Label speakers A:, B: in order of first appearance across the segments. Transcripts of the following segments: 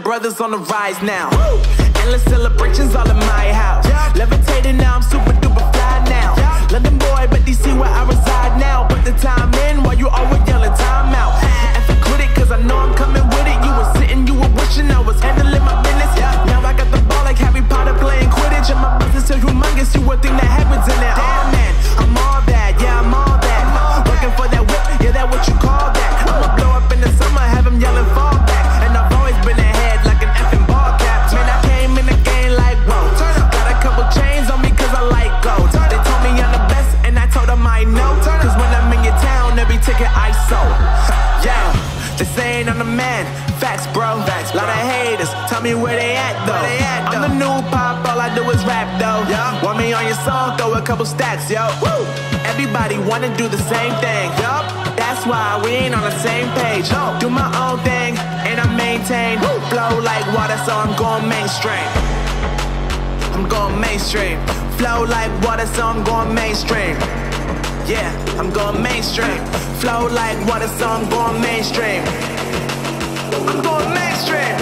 A: brothers on the rise now. Endless celebrations all in my house. Levitating now, I'm super duper fly now. London boy, but DC where I reside now. Put the time in while you always yelling time out. And for quit it, cause I know I'm coming with it. You were sitting, you were wishing I was handling my business. Now I got the ball like Harry Potter playing Quidditch. And my business is humongous, you would think that happens in there. Oh man, I'm all that, yeah, I'm all that. Looking for that whip, yeah, that what you call that. I'ma blow up in the summer, have them yelling fall back. And I've always been ahead like an effing ball cap. Man, I came in the game like, whoa. Got a couple chains on me cause I like gold. They told me I'm the best and I told them I know. Cause when I'm in your town, every ticket I sold. Yeah, they saying I'm the man. Facts, bro. Lot of haters, tell me where they at though. I'm the new pop, all I do is rap though. Want me on your song, throw a couple stacks, yo. Woo! Everybody wanna do the same thing. That's why we ain't on the same page. Do my own thing and I maintain. Flow like water, so I'm going mainstream. I'm going mainstream. Flow like water, so I'm going mainstream. Yeah, I'm going mainstream. Flow like water, so I'm going mainstream. I'm going mainstream.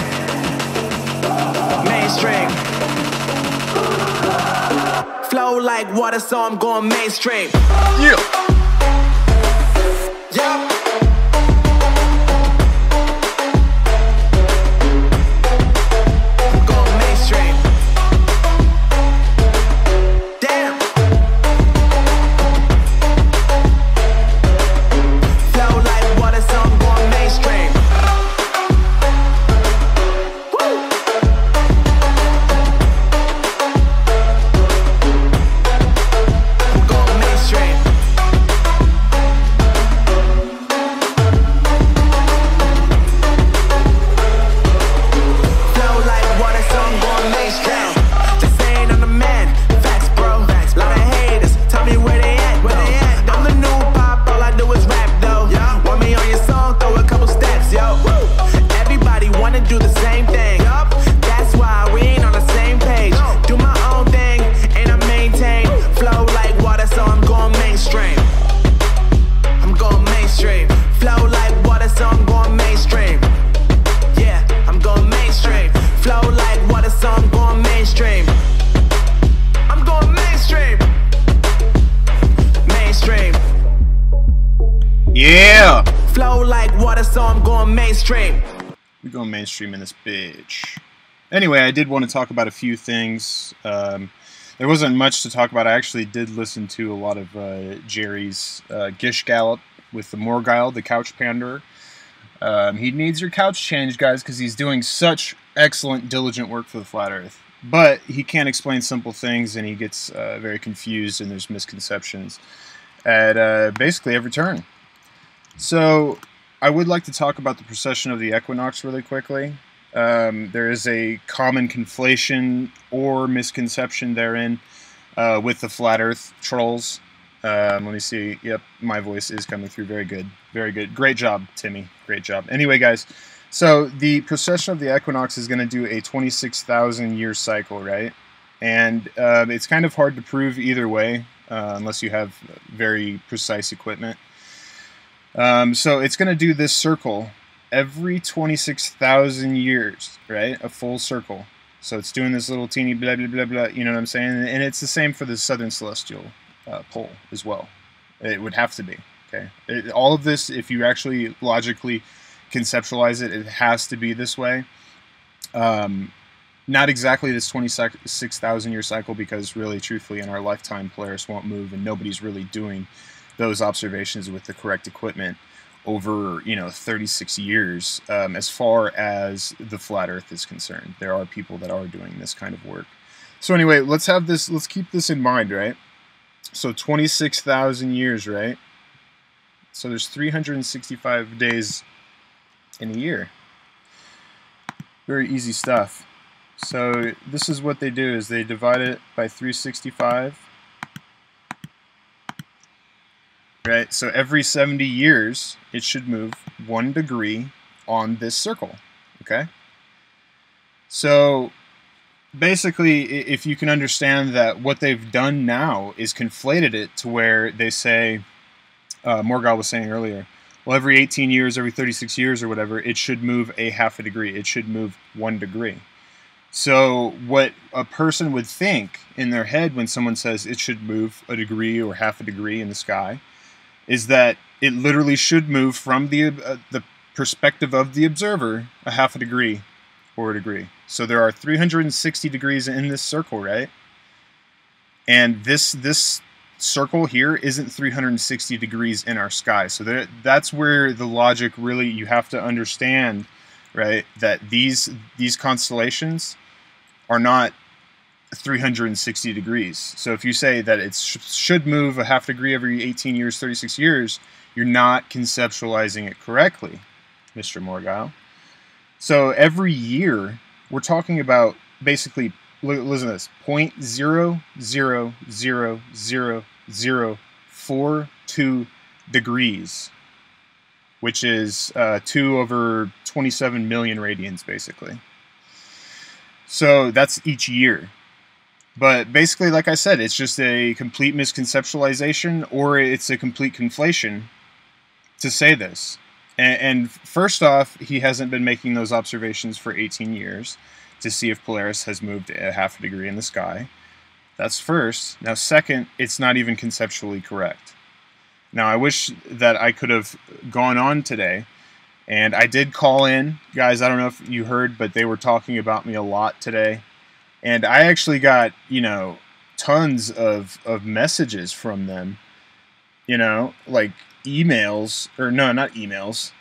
A: Mainstream. Flow like water, so I'm going mainstream.
B: Yeah.
A: Yeah. I'm going mainstream. Damn. Flow like water, so I'm going mainstream.
B: Yeah.
A: Flow like water, so I'm going mainstream.
B: We're going mainstream in this bitch. Anyway, I did want to talk about a few things. There wasn't much to talk about. I actually did listen to a lot of Jerry's Gish Gallop with the Morgile, the couch panderer. He needs your couch changed, guys, because he's doing such excellent, diligent work for the Flat Earth. But he can't explain simple things, and he gets very confused, and there's misconceptions at basically every turn. So I would like to talk about the precession of the equinox really quickly. There is a common conflation or misconception therein with the Flat Earth trolls. Let me see. Yep, my voice is coming through. Very good. Very good. Great job, Timmy. Great job. Anyway, guys, so the precession of the equinox is going to do a 26,000 year cycle, right? And it's kind of hard to prove either way unless you have very precise equipment. So it's going to do this circle every 26,000 years, right? A full circle. So it's doing this little teeny blah, blah, blah, blah, you know what I'm saying? And it's the same for the southern celestial pole as well. It would have to be, okay? All of this, if you actually logically conceptualize it, it has to be this way. Not exactly this 26,000 year cycle, because really, truthfully, in our lifetime, Polaris won't move, and nobody's really doing those observations with the correct equipment over, 36 years. As far as the Flat Earth is concerned, there are people that are doing this kind of work. So anyway, let's keep this in mind, right? So 26,000 years, right? So there's 365 days in a year. Very easy stuff. So this is what they do, is they divide it by 365. Right, so every 70 years, it should move 1 degree on this circle, okay? So, basically, if you can understand that what they've done now is conflated it to where they say, Morgile was saying earlier, well, every 18 years, every 36 years or whatever, it should move a half a degree. It should move 1 degree. So what a person would think in their head when someone says it should move a degree or half a degree in the sky is that it literally should move from the perspective of the observer a half a degree or a degree. So there are 360 degrees in this circle, right? And this circle here isn't 360 degrees in our sky. So that's where the logic really, you have to understand, right, that these constellations are not 360 degrees. So if you say that it should move a half degree every 18 years, 36 years, you're not conceptualizing it correctly, Mr. Morgile. So every year, we're talking about basically, listen to this, 0.000042 degrees, which is 2 over 27 million radians, basically. So that's each year. But basically, like I said, it's just a complete misconceptualization, or it's a complete conflation to say this. And first off, he hasn't been making those observations for 18 years to see if Polaris has moved a half a degree in the sky. That's first. Now, second, it's not even conceptually correct. Now, I wish that I could have gone on today, and I did call in. Guys, I don't know if you heard, but they were talking about me a lot today. And I actually got, tons of messages from them, like emails, or no, not emails,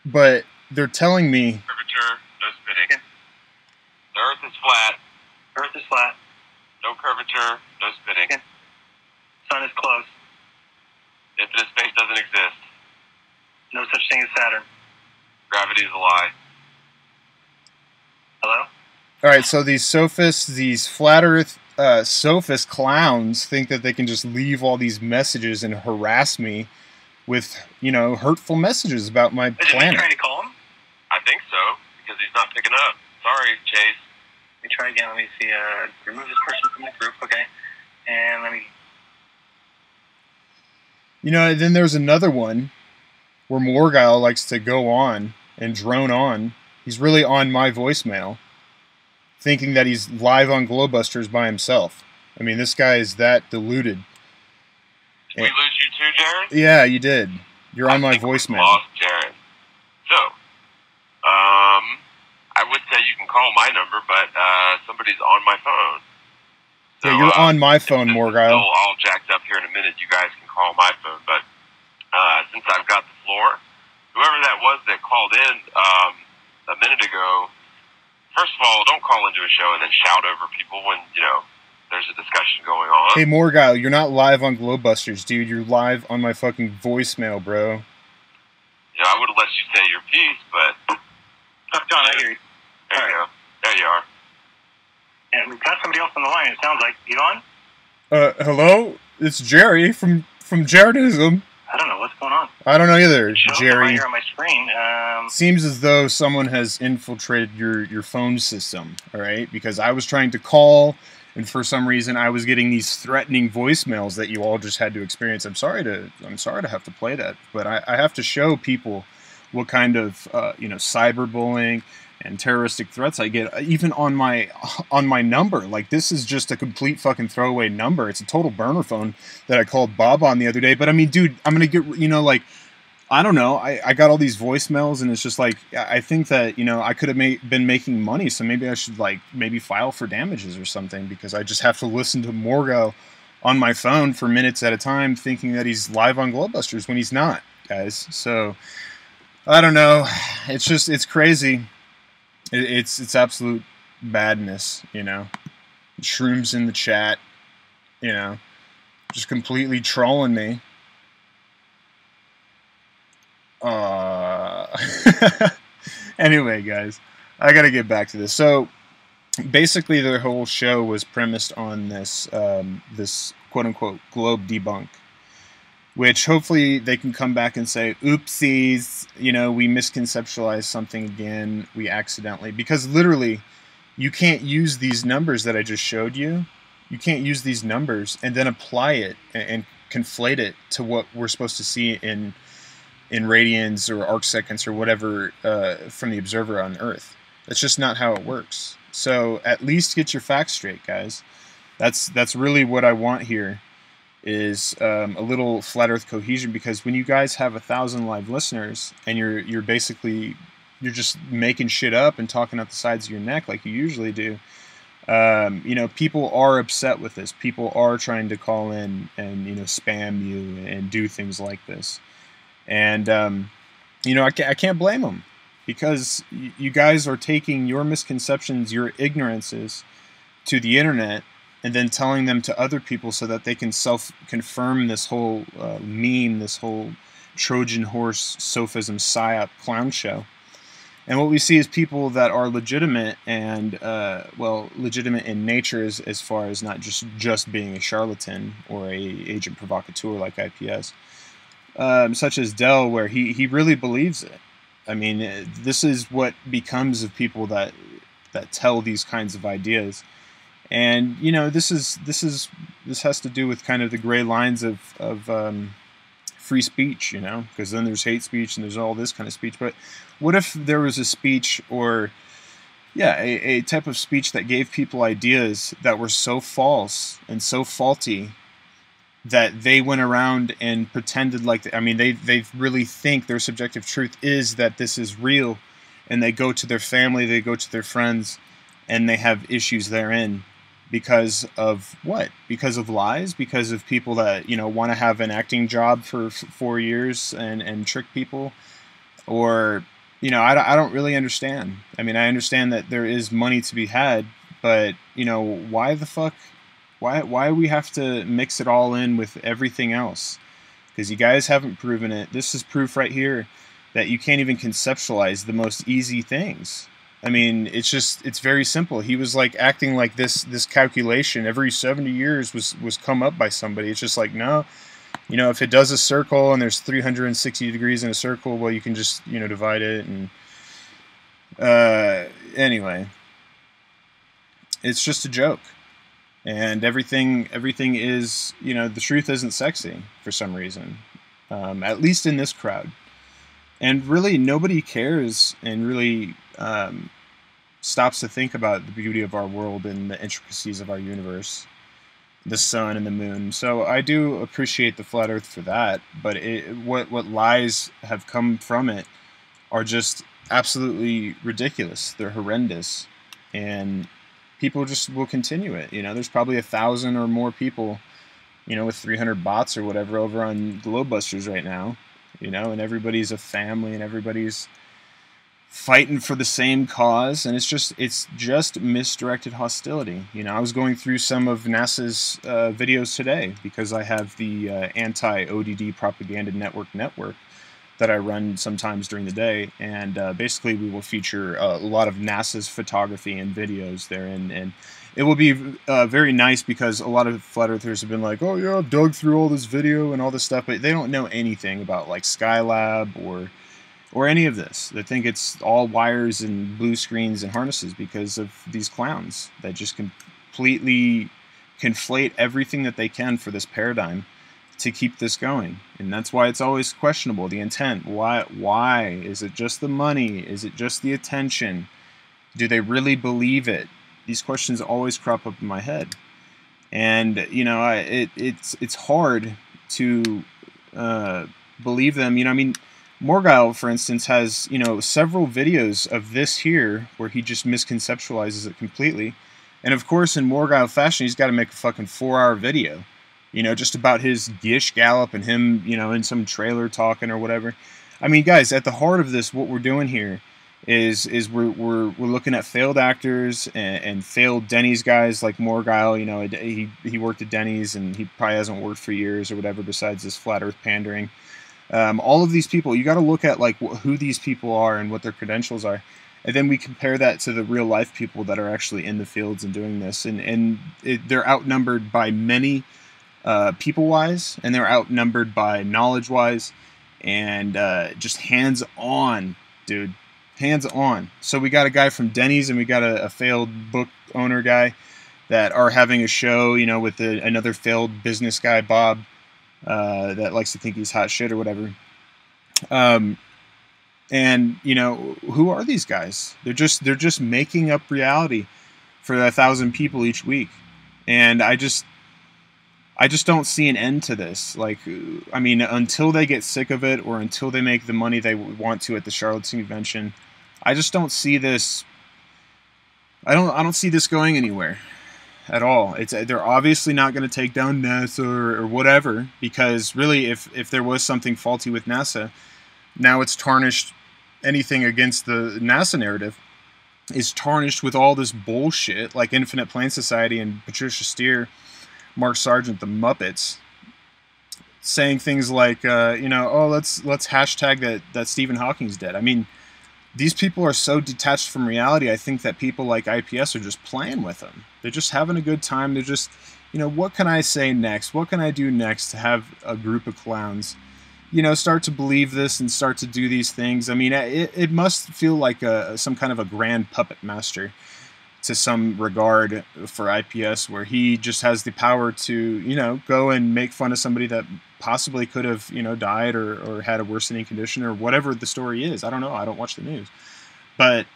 B: but they're telling me...
C: Curvature, no spinning. The Earth is flat.
D: Earth is flat.
C: No curvature, no spinning.
D: Sun is close.
C: Infinite space doesn't exist.
D: No such thing as Saturn.
C: Gravity is a lie.
D: Hello?
B: Alright, so these sophists, these flat earth sophist clowns think that they can just leave all these messages and harass me with, hurtful messages about my planet.
D: Are you trying to call him?
C: I think so, because he's not picking up. Sorry, Chase.
D: Let me try again. Let me see. Remove this person from the group, okay? And let me...
B: Then there's another one where Morgile likes to go on and drone on. He's really on my voicemail, thinking that he's live on Globehusters by himself. I mean, this guy is that deluded.
C: Did we lose you too, Jared?
B: Yeah, you did. You're on my voicemail.
C: We lost Jared. So, I would say you can call my number, but somebody's on my phone. So,
B: yeah, you're on my phone, Morgile.
C: Still all jacked up here in a minute. You guys can call my phone, but since I've got the floor, whoever that was that called in a minute ago, first of all, don't call into a show and then shout over people when, there's a discussion going on.
B: Hey, Morgile, you're not live on Globehusters, dude. You're live on my fucking voicemail, bro.
C: I would have let you say your piece, but...
D: John, I hear you.
C: There you go. There you are.
D: And we've got somebody else on the line, it sounds like. You on?
B: Hello? It's Jerry from Jeranism.
D: I don't know what's going on.
B: I don't know either, Jerry.
D: Right here on my screen.
B: Seems as though someone has infiltrated your phone system, all right? Because I was trying to call, and for some reason I was getting these threatening voicemails that you all just had to experience. I'm sorry to have to play that, but I have to show people what kind of cyberbullying and terroristic threats I get, even on my number. Like, this is just a complete fucking throwaway number. It's a total burner phone that I called Bob on the other day. But I mean, dude, I'm gonna get, I don't know. I got all these voicemails, and it's just like, I think that, I could have been making money, so maybe I should, maybe file for damages or something, because I just have to listen to Morgile on my phone for minutes at a time, thinking that he's live on Globehusters when he's not, guys. So, I don't know. It's crazy. It's absolute badness, Shrooms in the chat, just completely trolling me. Anyway, guys, I gotta get back to this. So, basically, their whole show was premised on this, this quote-unquote globe debunk, which hopefully they can come back and say, oopsies, we misconceptualized something again, we accidentally, because literally, you can't use these numbers that I just showed you. You can't use these numbers and then apply it and conflate it to what we're supposed to see in radians or arcseconds or whatever from the observer on Earth. That's just not how it works. So at least get your facts straight, guys. That's really what I want here, is a little flat Earth cohesion, because when you guys have 1,000 live listeners and you're just making shit up and talking out the sides of your neck like you usually do, you know, people are upset with this. People are trying to call in and, you know, spam you and do things like this. And, you know, I can't blame them, because you guys are taking your misconceptions, your ignorances to the internet and then telling them to other people so that they can self-confirm this whole meme, this whole Trojan horse, sophism, psyop, clown show. And what we see is people that are legitimate and, well, legitimate in nature as far as not just being a charlatan or a agent provocateur like IPS, such as Dell, where he really believes it. I mean, this is what becomes of people that tell these kinds of ideas. And, you know, this has to do with kind of the gray lines of free speech, you know, because then there's hate speech and there's all this kind of speech. But what if there was a speech, or a type of speech that gave people ideas that were so false and so faulty that they went around and pretended like, they really think their subjective truth is that this is real, and they go to their family, they go to their friends, and they have issues therein. Because of what? Because of lies? Because of people that, you know, want to have an acting job for 4 years and trick people? Or, you know, I don't really understand. I mean, I understand that there is money to be had, but, you know, why the fuck? Why we have to mix it all in with everything else? Because you guys haven't proven it. This is proof right here that you can't even conceptualize the most easy things. I mean, it's very simple. He was like acting like this calculation every 70 years was come up by somebody. It's just like, no, you know, if it does a circle and there's 360 degrees in a circle, well, you can just, you know, divide it. And anyway, it's just a joke. And everything is, you know, the truth isn't sexy for some reason, at least in this crowd. And really, nobody cares and really stops to think about the beauty of our world and the intricacies of our universe, the sun and the moon. So I do appreciate the flat Earth for that. But what lies have come from it are just absolutely ridiculous. They're horrendous, and people just will continue it. You know, there's probably 1,000 or more people, you know, with 300 bots or whatever over on Globehusters right now. You know, and everybody's a family, and everybody's fighting for the same cause, and it's just misdirected hostility. You know, I was going through some of NASA's videos today, because I have the anti-ODD propaganda network that I run sometimes during the day, and basically we will feature a lot of NASA's photography and videos there, and it will be very nice, because a lot of flat earthers have been like, oh yeah, I've dug through all this video and all this stuff, but they don't know anything about like Skylab or any of this. They think it's all wires and blue screens and harnesses because of these clowns that just completely conflate everything that they can for this paradigm to keep this going. And that's why it's always questionable, the intent. Why? Is it just the money? Is it just the attention? Do they really believe it? These questions always crop up in my head, and you know, it's hard to believe them. You know, I mean, Morgile, for instance, has, you know, several videos of this here where he just misconceptualizes it completely, and of course, in Morgile fashion, he's got to make a fucking 4-hour video, you know, just about his Gish Gallop and him, you know, in some trailer talking or whatever. I mean, guys, at the heart of this, what we're doing here is we're looking at failed actors and failed Denny's guys like Morgile. You know, he worked at Denny's, and he probably hasn't worked for years or whatever, besides this flat Earth pandering. All of these people, you got to look at like who these people are and what their credentials are, and then we compare that to the real life people that are actually in the fields and doing this, and they're outnumbered by many people wise, and they're outnumbered by knowledge wise, and just hands on, dude. Hands on. So we got a guy from Denny's, and we got a failed book owner guy that are having a show, you know, with another failed business guy, Bob, that likes to think he's hot shit or whatever. And you know, who are these guys? They're just making up reality for 1,000 people each week, and I just don't see an end to this. Like, I mean, until they get sick of it, or until they make the money they want to at the Charlottesville convention, I just don't see this. I don't see this going anywhere at all. They're obviously not going to take down NASA or whatever, because really, if there was something faulty with NASA, now it's tarnished. Anything against the NASA narrative is tarnished with all this bullshit, like Infinite Plane Society and Patricia Steere, Mark Sargent, the Muppets, saying things like, you know, oh, let's hashtag that Stephen Hawking's dead. I mean, these people are so detached from reality. I think that people like IPS are just playing with them. They're just having a good time. They're just, you know, what can I say next? What can I do next to have a group of clowns, you know, start to believe this and start to do these things? I mean, it must feel like some kind of a grand puppet master to some regard for IPS, where he just has the power to, you know, go and make fun of somebody that possibly could have, you know, died or had a worsening condition or whatever the story is. I don't know. I don't watch the news. But,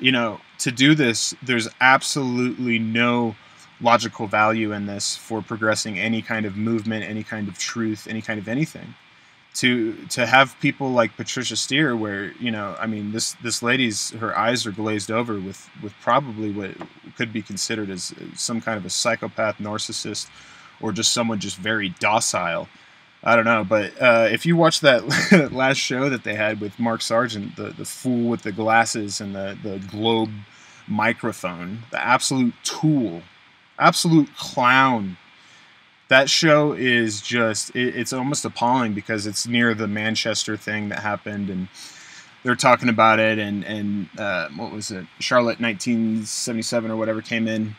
B: you know, to do this, there's absolutely no logical value in this for progressing any kind of movement, any kind of truth, any kind of anything. To have people like Patricia Steere, where, you know, I mean, this lady's, her eyes are glazed over with probably what could be considered as some kind of a psychopath, narcissist, or just someone just very docile. I don't know, but if you watch that last show that they had with Mark Sargent, the fool with the glasses and the globe microphone, the absolute tool, absolute clown. That show is just, it's almost appalling, because it's near the Manchester thing that happened, and they're talking about it, and what was it, Charlotte 1977 or whatever came in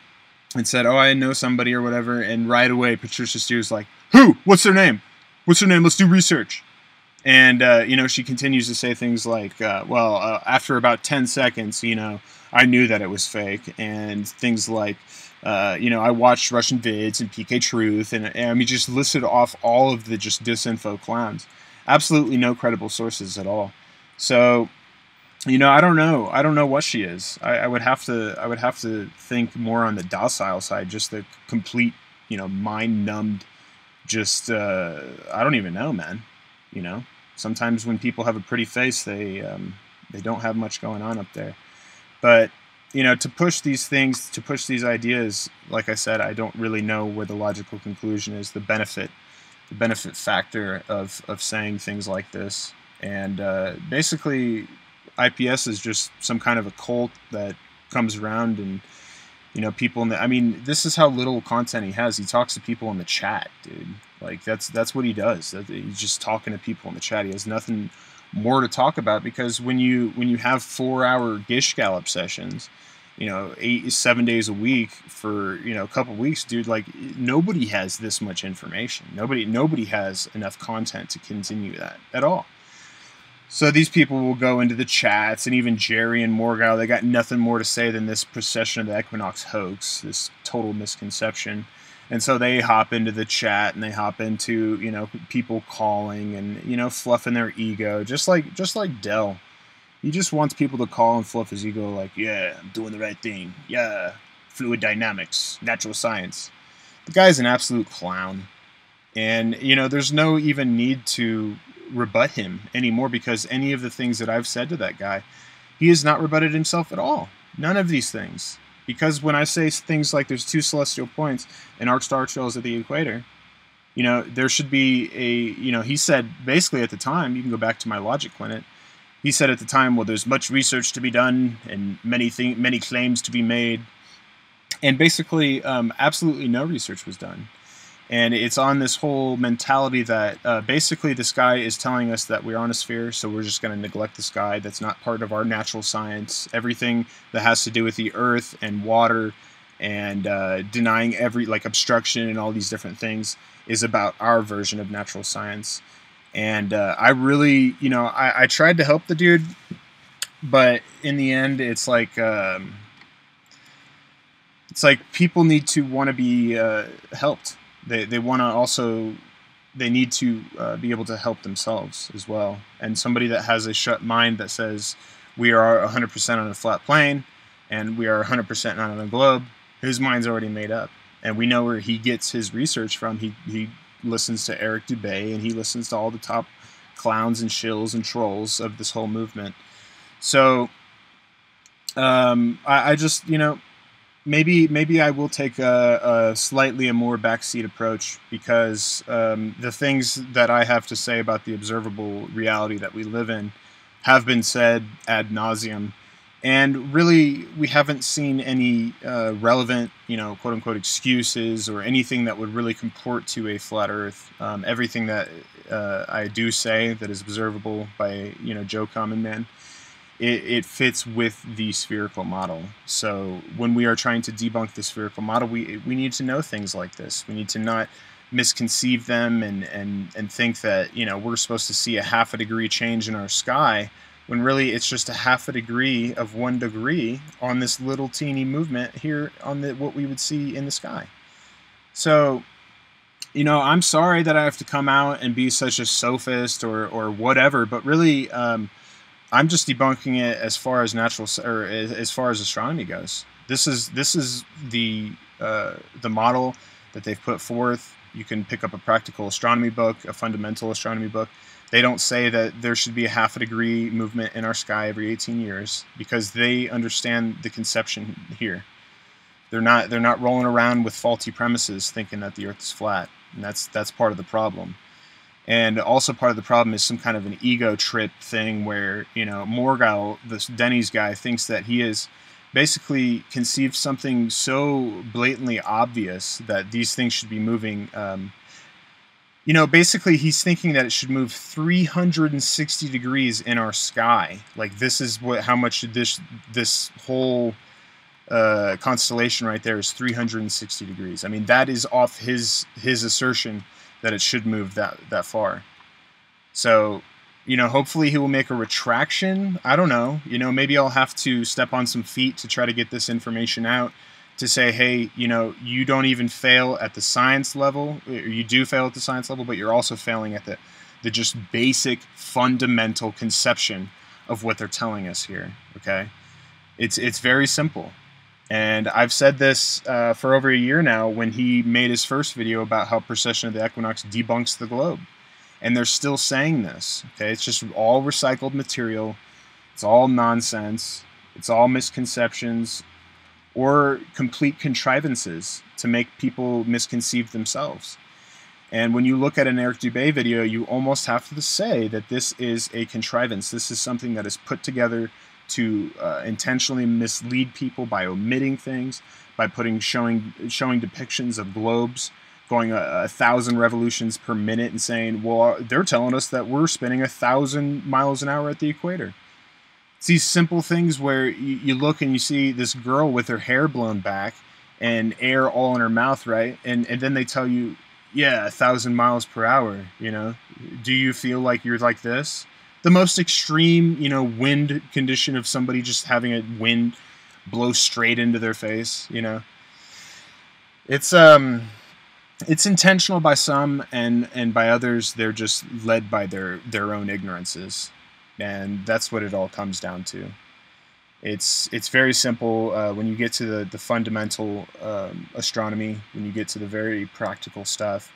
B: and said, oh, I know somebody or whatever, and right away Patricia Steele's like, who? What's their name? What's their name? Let's do research. And, you know, she continues to say things like, after about 10 seconds, you know, I knew that it was fake, and things like, you know, I watched Russian vids and PK Truth, and I mean, just listed off all of the just disinfo clowns. Absolutely no credible sources at all. So, you know, I don't know what she is. I would have to think more on the docile side, just the complete, you know, mind numbed, just, I don't even know, man. You know, sometimes when people have a pretty face, they don't have much going on up there. But, you know, to push these things, to push these ideas, like I said, I don't really know where the logical conclusion is, the benefit factor of saying things like this. And basically, IPS is just some kind of a cult that comes around, and, you know, people in the, I mean, this is how little content he has. He talks to people in the chat, dude. Like, that's what he does. He's just talking to people in the chat. He has nothing more to talk about, because when you have 4-hour Gish Gallop sessions, you know, 7 days a week for, you know, a couple weeks, dude, like, nobody has this much information. Nobody has enough content to continue that at all. So these people will go into the chats, and even Jerry and Morgile, they got nothing more to say than this procession of the Equinox hoax, this total misconception. And so they hop into the chat, and they hop into, you know, people calling and, you know, fluffing their ego, just like Dell. He just wants people to call and fluff his ego, like, yeah, I'm doing the right thing. Yeah, fluid dynamics, natural science. The guy's an absolute clown. And, you know, there's no even need to rebut him anymore, because any of the things that I've said to that guy, he has not rebutted himself at all. None of these things. Because when I say things like there's 2 celestial points and arc star trails at the equator, you know, there should be a, you know, he said basically at the time, you can go back to my Logic Planet, he said at the time, well, there's much research to be done and many claims to be made. And basically, absolutely no research was done. And it's on this whole mentality that basically the sky is telling us that we're on a sphere, so we're just going to neglect the sky. That's not part of our natural science. Everything that has to do with the earth and water and denying every, like, obstruction and all these different things is about our version of natural science. And I really, you know, I tried to help the dude, but in the end, it's like people need to want to be helped. They want to also they need to be able to help themselves as well. And somebody that has a shut mind that says we are 100% on a flat plane and we are 100% not on a globe, his mind's already made up. And we know where he gets his research from. He listens to Eric Dubay, and he listens to all the top clowns and shills and trolls of this whole movement. So I just, maybe I will take a slightly more backseat approach, because the things that I have to say about the observable reality that we live in have been said ad nauseum, and really we haven't seen any relevant, quote unquote excuses or anything that would really comport to a flat Earth. Everything that I do say that is observable by Joe Common Man, it fits with the spherical model. So when we are trying to debunk the spherical model, we need to know things like this. We need to not misconceive them and think that we're supposed to see a 1/2 degree change in our sky, when really it's just a 1/2 degree of 1 degree on this little teeny movement here on what we would see in the sky. So I'm sorry that I have to come out and be such a sophist or whatever, but really I'm just debunking it as far as as far as astronomy goes. This is the model that they've put forth. You can pick up a practical astronomy book, a fundamental astronomy book. They don't say that there should be a 1/2 degree movement in our sky every 18 years, because they understand the conception here. They're not rolling around with faulty premises thinking that the Earth is flat, and that's part of the problem. And also part of the problem is some kind of an ego trip thing where, Morgile, this Denny's guy, thinks that he has basically conceived something so blatantly obvious that these things should be moving. Basically he's thinking that it should move 360 degrees in our sky. Like, this is how much this whole constellation right there is 360 degrees. I mean, that is off his assertion that it should move that far. So, hopefully he will make a retraction. I don't know. Maybe I'll have to step on some feet to try to get this information out, to say, hey, you don't even fail at the science level. You do fail at the science level, but you're also failing at the just basic fundamental conception of what they're telling us here. Okay? It's very simple. And I've said this for over a year now, when he made his first video about how precession of the equinox debunks the globe. And they're still saying this. Okay, it's just all recycled material. It's all nonsense. It's all misconceptions or complete contrivances to make people misconceive themselves. And when you look at an Eric Dubay video, you almost have to say that this is a contrivance. This is something that is put together to intentionally mislead people by omitting things, by showing depictions of globes going 1,000 revolutions per minute and saying, well, they're telling us that we're spinning 1,000 miles an hour at the equator. It's these simple things where you look and you see this girl with her hair blown back and air all in her mouth, right? And then they tell you, yeah, 1,000 miles per hour, Do you feel like you're like this? The most extreme, wind condition of somebody just having a wind blow straight into their face, It's intentional by some, and by others, they're just led by their own ignorances. And that's what it all comes down to. It's very simple. When you get to the fundamental astronomy, when you get to the very practical stuff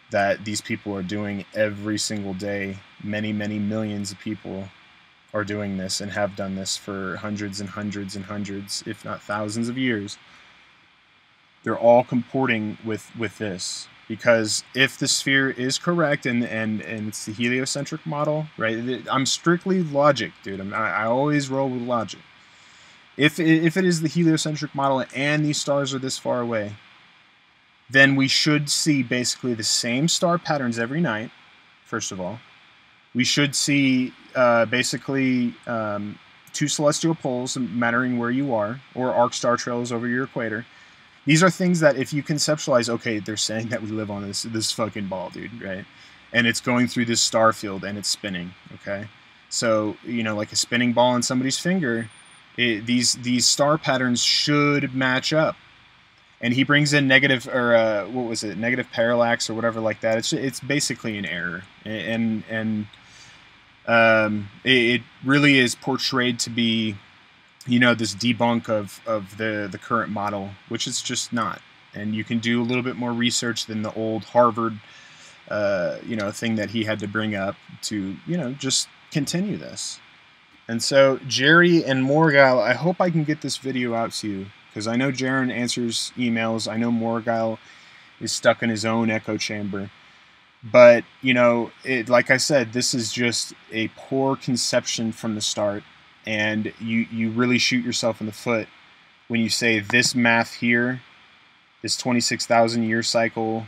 B: that these people are doing every single day, many millions of people are doing this and have done this for hundreds and hundreds and hundreds, if not thousands of years. They're all comporting with this, because if the sphere is correct and it's the heliocentric model, right? I'm strictly logic, dude. I always roll with logic. If it is the heliocentric model and these stars are this far away, then we should see basically the same star patterns every night. First of all, we should see basically 2 celestial poles, mattering where you are, or arc star trails over your equator. These are things that if you conceptualize, okay, they're saying that we live on this fucking ball, dude, right? And it's going through this star field and it's spinning, okay? So, like a spinning ball on somebody's finger, these star patterns should match up. and he brings in negative, or what was it, negative parallax or whatever like that. It's basically an error, and it really is portrayed to be, you know, this debunk of the current model, which it's just not. And you can do a little bit more research than the old Harvard, you know, thing that he had to bring up to, you know, just continue this. And so, Jerry and Morgile, I hope I can get this video out to you, because I know Jaren answers emails. I know Morgile is stuck in his own echo chamber. But, you know, like I said, this is just a poor conception from the start. And you really shoot yourself in the foot when you say this math here, this 26,000 year cycle,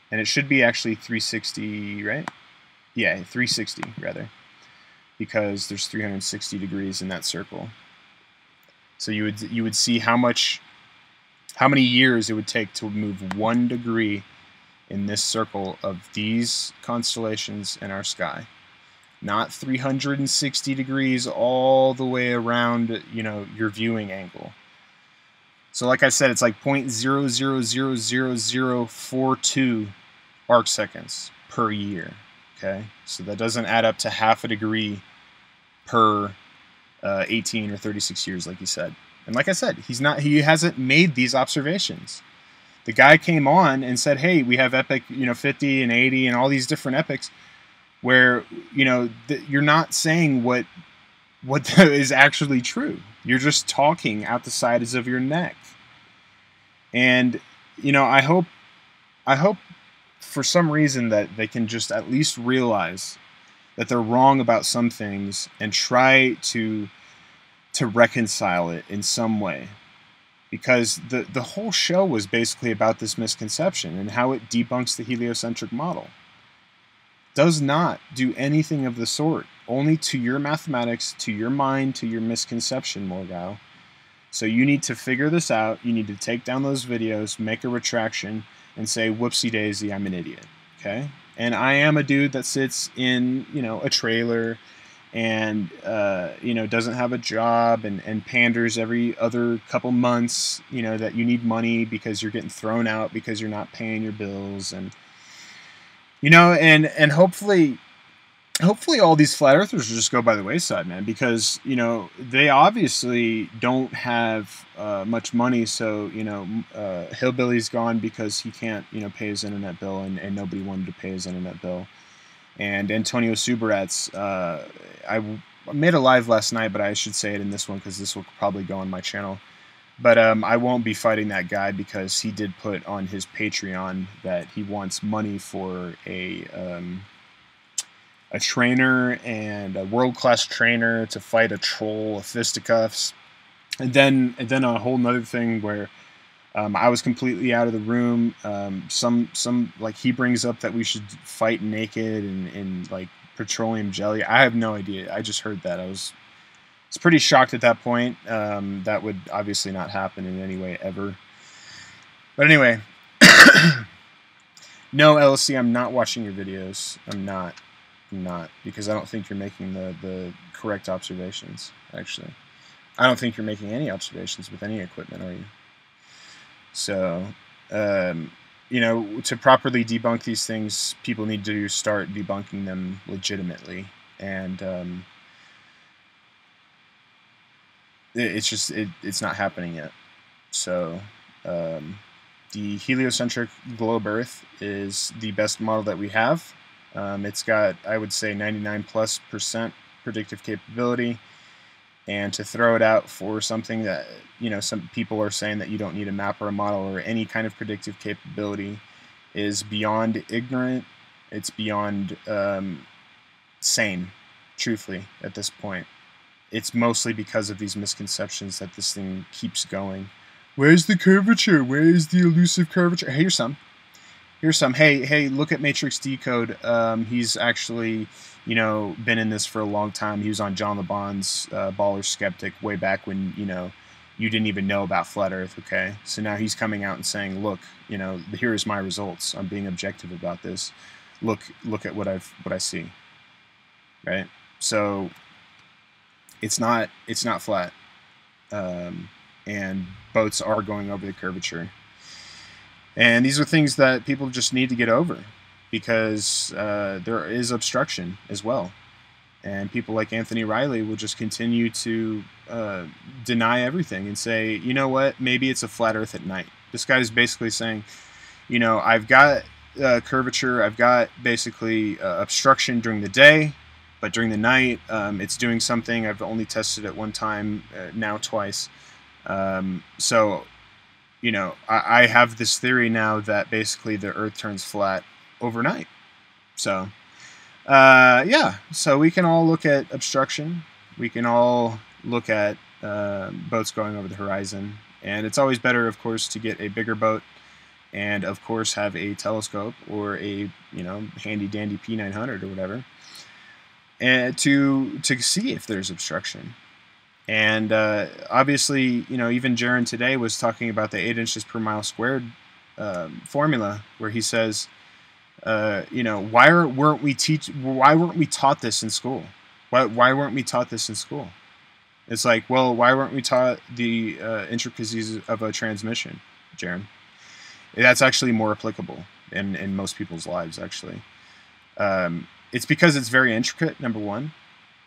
B: and it should be actually 360, right? Yeah, 360 rather, because there's 360 degrees in that circle. So you would see how many years it would take to move 1 degree in this circle of these constellations in our sky. Not 360 degrees all the way around, you know, your viewing angle. So like I said, it's like 0.000042 arc seconds per year. Okay, so that doesn't add up to half a degree per 18 or 36 years, like you said. And like I said, he hasn't made these observations. The guy came on and said, hey, we have epoch, you know, 50 and 80 and all these different epochs where, you know, you're not saying what is actually true. You're just talking out the sides of your neck. And, you know, I hope for some reason that they can just at least realize that they're wrong about some things and try to reconcile it in some way. Because the whole show was basically about this misconception and how it debunks the heliocentric model. Does not do anything of the sort. Only to your mathematics, to your mind, to your misconception, Morgile. So you need to figure this out. You need to take down those videos, make a retraction, and say, whoopsie daisy, I'm an idiot. Okay? And I am a dude that sits in, you know, a trailer and, you know, doesn't have a job and panders every other couple months, you know, that you need money because you're getting thrown out because you're not paying your bills. And, you know, and hopefully all these flat earthers will just go by the wayside, man, because, you know, they obviously don't have much money. So, you know, Hillbilly's gone because he can't, you know, pay his internet bill, and nobody wanted to pay his internet bill. And Antonio Subarat's, I made a live last night, but I should say it in this one because this will probably go on my channel. But I won't be fighting that guy because he did put on his Patreon that he wants money for a trainer and a world-class trainer to fight a troll of fisticuffs. And then a whole nother thing where I was completely out of the room. Some like he brings up that we should fight naked and like petroleum jelly. I have no idea. I just heard that. I was pretty shocked at that point. That would obviously not happen in any way ever. But anyway, no, LSC, I'm not watching your videos. I'm not, because I don't think you're making the correct observations, actually. I don't think you're making any observations with any equipment, are you? So, you know, to properly debunk these things, people need to start debunking them legitimately. And it's not happening yet. So, the heliocentric globe Earth is the best model that we have. It's got, I would say, 99+% predictive capability. And to throw it out for something that, you know, some people are saying that you don't need a map or a model or any kind of predictive capability is beyond ignorant. It's beyond sane, truthfully, at this point. It's mostly because of these misconceptions that this thing keeps going. Where's the curvature? Where is the elusive curvature? Here's some. Hey, look at Matrix Decode. He's actually, you know, been in this for a long time. He was on John LeBon's Baller Skeptic way back when, you know, you didn't even know about Flat Earth, okay? So now he's coming out and saying, look, you know, here's my results. I'm being objective about this. Look at what I see. Right? So it's not flat. And boats are going over the curvature. And these are things that people just need to get over, because there is obstruction as well. And people like Anthony Riley will just continue to deny everything and say, you know what, maybe it's a flat earth at night. This guy's basically saying, you know, I've got curvature, I've got basically obstruction during the day, but during the night it's doing something. I've only tested it one time, now twice. So, you know, I have this theory now that basically the earth turns flat overnight. So yeah, so we can all look at obstruction. We can all look at boats going over the horizon. And it's always better, of course, to get a bigger boat and, of course, have a telescope or a, you know, handy-dandy P900 or whatever, and to see if there's obstruction. And obviously, you know, even Jaron today was talking about the 8 inches per mile squared formula, where he says, you know, why weren't we taught this in school? Why weren't we taught this in school? It's like, well, why weren't we taught the intricacies of a transmission, Jaron? That's actually more applicable in most people's lives, actually. It's because it's very intricate, number one.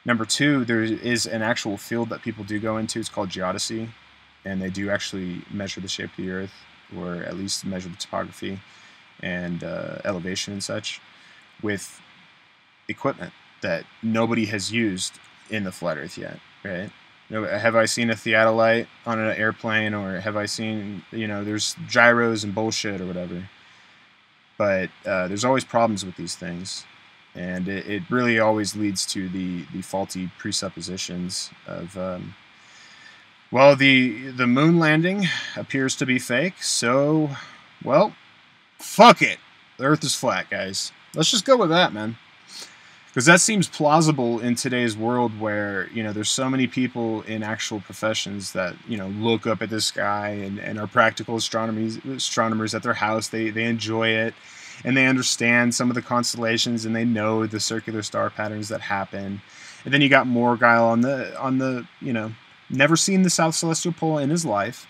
B: Number two, there is an actual field that people do go into. It's called geodesy, and they do actually measure the shape of the earth, or at least measure the topography and elevation and such, with equipment that nobody has used in the flat earth yet, right? Have I seen a theodolite on an airplane, or have I seen, you know, there's gyros and bullshit or whatever. But there's always problems with these things, and it really always leads to the faulty presuppositions of, well, the moon landing appears to be fake, so, well, fuck it. The earth is flat, guys. Let's just go with that, man. Because that seems plausible in today's world, where, you know, there's so many people in actual professions that, you know, look up at the sky and are practical astronomers at their house. They enjoy it, and they understand some of the constellations, and they know the circular star patterns that happen. And then you got Morgile on the you know, never seen the South Celestial Pole in his life,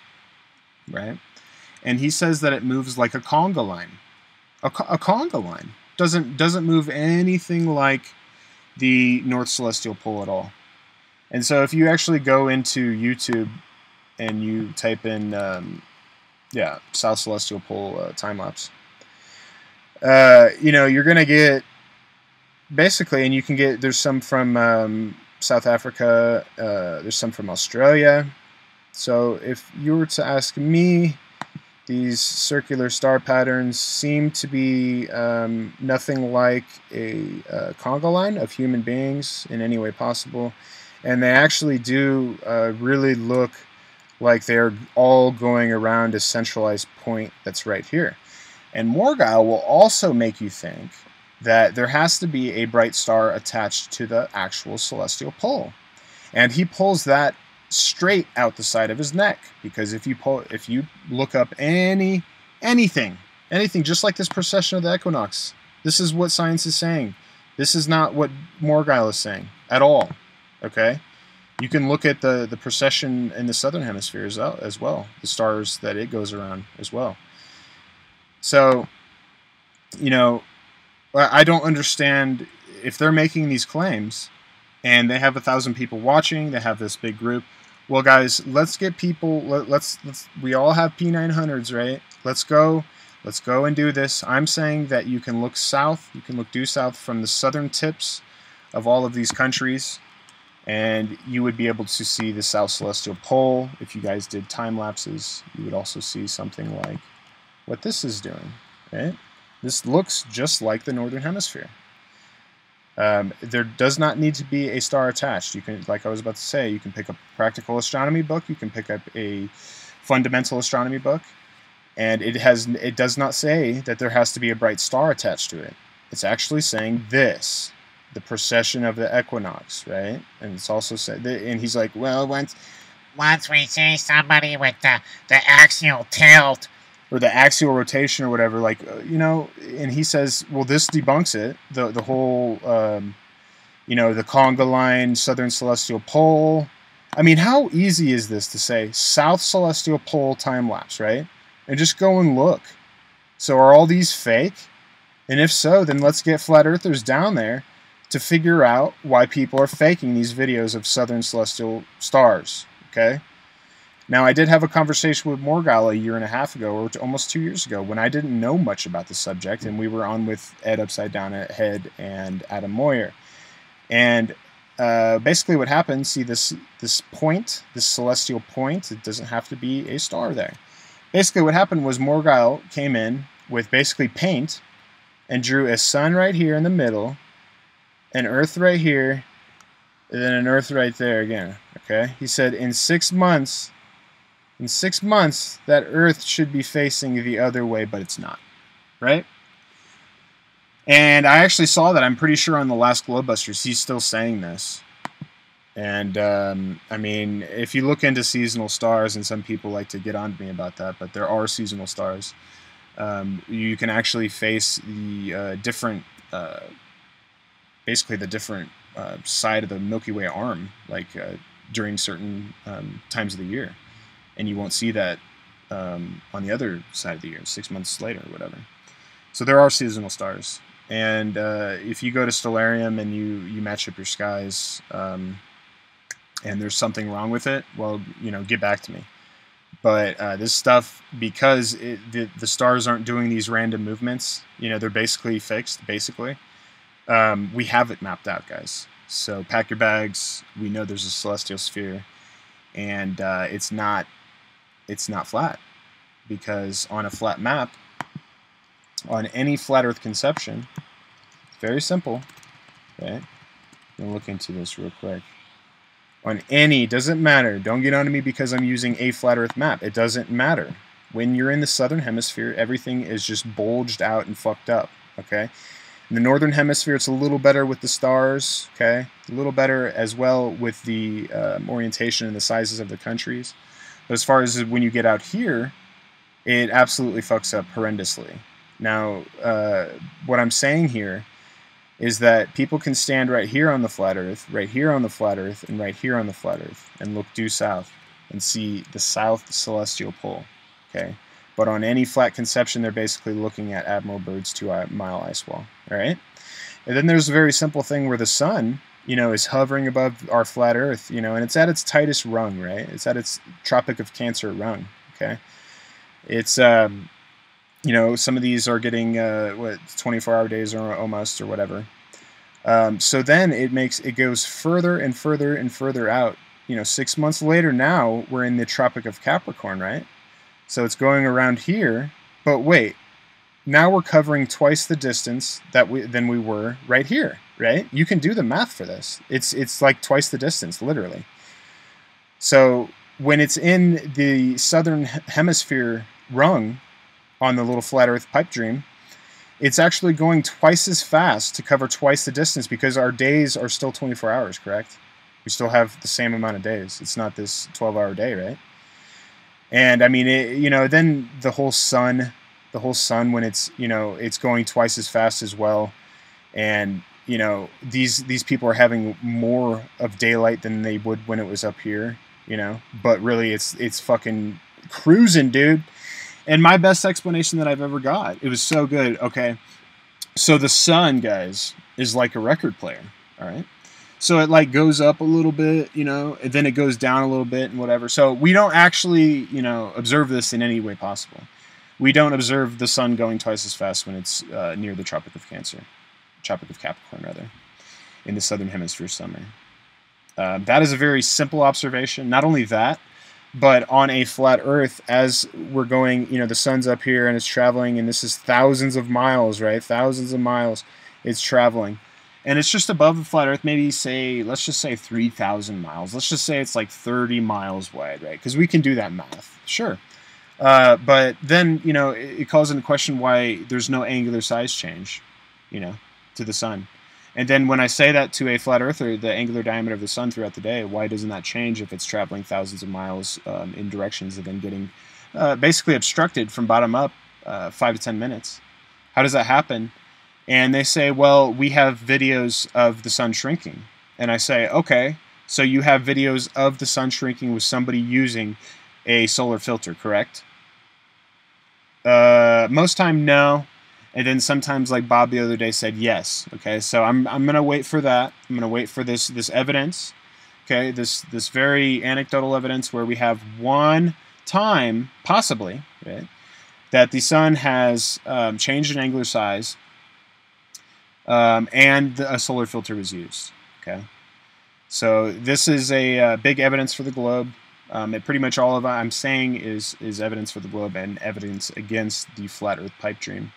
B: right? And he says that it moves like a conga line. A conga line doesn't move anything like the North Celestial Pole at all. And so if you actually go into YouTube and you type in yeah, South Celestial Pole time lapse, you know, you're gonna get basically, and you can get, there's some from South Africa, there's some from Australia. So if you were to ask me, these circular star patterns seem to be nothing like a conga line of human beings in any way possible. And they actually do really look like they're all going around a centralized point that's right here. And Morgile will also make you think that there has to be a bright star attached to the actual celestial pole. And he pulls that straight out the side of his neck, because if you look up anything just like this precession of the equinox, this is what science is saying. This is not what Morgile is saying at all. Okay, you can look at the precession in the southern hemisphere as well, the stars that it goes around as well. So, you know, I don't understand if they're making these claims and they have 1,000 people watching, they have this big group. Well, guys, let's get people. Let's we all have P900s, right? Let's go and do this. I'm saying that you can look south. You can look due south from the southern tips of all of these countries, and you would be able to see the South Celestial Pole. If you guys did time lapses, you would also see something like what this is doing, right? This looks just like the Northern Hemisphere. There does not need to be a star attached. You can, like I was about to say, you can pick up a practical astronomy book, you can pick up a fundamental astronomy book, and it does not say that there has to be a bright star attached to it. It's actually saying this, the precession of the equinox, right? And it's also said, and he's like, well, once we see somebody with the axial tilt, or the axial rotation or whatever, like, you know, and he says, well, this debunks it, the whole, you know, the conga line, southern celestial pole. I mean, how easy is this to say South Celestial Pole time lapse, right? And just go and look. So are all these fake? And if so, then let's get flat earthers down there to figure out why people are faking these videos of southern celestial stars, okay? Now, I did have a conversation with Morgile a year and a half ago, or almost 2 years ago, when I didn't know much about the subject, and we were on with Ed Upside Down Head and Adam Moyer. And basically what happens, see this point, this celestial point, it doesn't have to be a star there. Basically what happened was Morgile came in with basically paint and drew a sun right here in the middle, an earth right here, and then an earth right there again, okay? He said in 6 months, that earth should be facing the other way, but it's not, right? And I actually saw that, I'm pretty sure, on the last Globehusters. He's still saying this. And, I mean, if you look into seasonal stars, and some people like to get on to me about that, but there are seasonal stars. You can actually face the different, basically the different side of the Milky Way arm, like during certain times of the year. And you won't see that on the other side of the year, 6 months later or whatever. So there are seasonal stars. And if you go to Stellarium and you match up your skies and there's something wrong with it, well, you know, get back to me. But this stuff, because the stars aren't doing these random movements, you know, they're basically fixed, basically. We have it mapped out, guys. So pack your bags. We know there's a celestial sphere. And it's not flat. Because on a flat map, on any flat Earth conception, it's very simple. Okay, I'm gonna look into this real quick. On any, doesn't matter. Don't get on to me because I'm using a flat Earth map. It doesn't matter. When you're in the southern hemisphere, everything is just bulged out and fucked up. Okay. In the northern hemisphere, it's a little better with the stars. Okay, a little better as well with the orientation and the sizes of the countries. But as far as when you get out here, it absolutely fucks up horrendously. Now, what I'm saying here is that people can stand right here on the flat Earth, right here on the flat Earth, and right here on the flat Earth, and look due south and see the south celestial pole. Okay, but on any flat conception, they're basically looking at Admiral Byrd's 2-mile ice wall. All right, and then there's a very simple thing where the sun, you know, is hovering above our flat Earth, you know, and it's at its tightest rung, right? It's at its Tropic of Cancer rung. Okay, it's you know, some of these are getting, 24-hour days or almost, or whatever. So then it goes further and further and further out. You know, 6 months later now, we're in the Tropic of Capricorn, right? So it's going around here, but wait, now we're covering twice the distance than we were right here, right? You can do the math for this. It's like twice the distance, literally. So when it's in the southern hemisphere rung, on the little flat Earth pipe dream, it's actually going twice as fast to cover twice the distance because our days are still 24 hours, correct? We still have the same amount of days. It's not this 12-hour day, right? And I mean, you know, then the whole sun, when it's, you know, it's going twice as fast as well. And, you know, these people are having more of daylight than they would when it was up here, you know, but really it's fucking cruising, dude. And my best explanation that I've ever got, it was so good. Okay, so the sun, guys, is like a record player, all right? So it like goes up a little bit, you know, and then it goes down a little bit and whatever. So we don't actually, you know, observe this in any way possible. We don't observe the sun going twice as fast when it's near the Tropic of Cancer, Tropic of Capricorn, rather, in the southern hemisphere summer. That is a very simple observation. Not only that, but on a flat Earth, as we're going, you know, the sun's up here and it's traveling, and this is thousands of miles, right? Thousands of miles it's traveling. And it's just above the flat Earth, maybe say, let's just say 3,000 miles. Let's just say it's like 30 miles wide, right? Because we can do that math, sure. But then, you know, it calls into question why there's no angular size change, you know, to the sun. And then when I say that to a flat earther, the angular diameter of the sun throughout the day, why doesn't that change if it's traveling thousands of miles in directions and then getting basically obstructed from bottom up 5 to 10 minutes? How does that happen? And they say, well, we have videos of the sun shrinking. And I say, okay, so you have videos of the sun shrinking with somebody using a solar filter, correct? Most time, no. And then sometimes, like Bob the other day said, yes. Okay, so I'm gonna wait for that. I'm gonna wait for this evidence. Okay, this very anecdotal evidence where we have one time, possibly, right, that the sun has changed in angular size, and a solar filter was used. Okay, so this is a big evidence for the globe. Pretty much all of it I'm saying is evidence for the globe and evidence against the flat Earth pipe dream.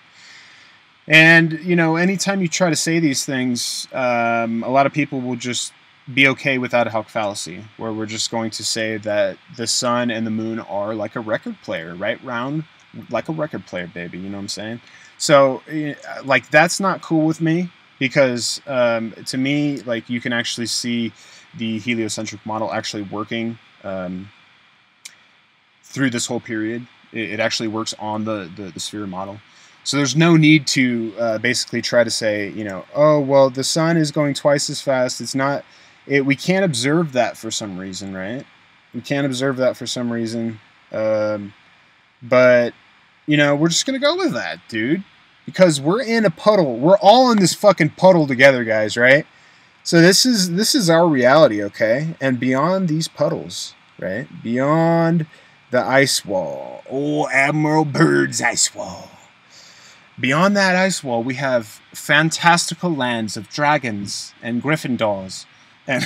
B: And, you know, anytime you try to say these things, a lot of people will just be okay with ad hoc fallacy, where we're just going to say that the sun and the moon are like a record player, right round, like a record player, baby, you know what I'm saying? So, like, that's not cool with me, because to me, like, you can actually see the heliocentric model actually working through this whole period. It actually works on the sphere model. So there's no need to basically try to say, you know, oh, well, the sun is going twice as fast. It's not, we can't observe that for some reason, right? We can't observe that for some reason. But, you know, we're just going to go with that, dude. Because we're in a puddle. We're all in this fucking puddle together, guys, right? So this is our reality, okay? And beyond these puddles, right? Beyond the ice wall. Oh, Admiral Byrd's ice wall. Beyond that ice wall, we have fantastical lands of dragons and Gryffindors and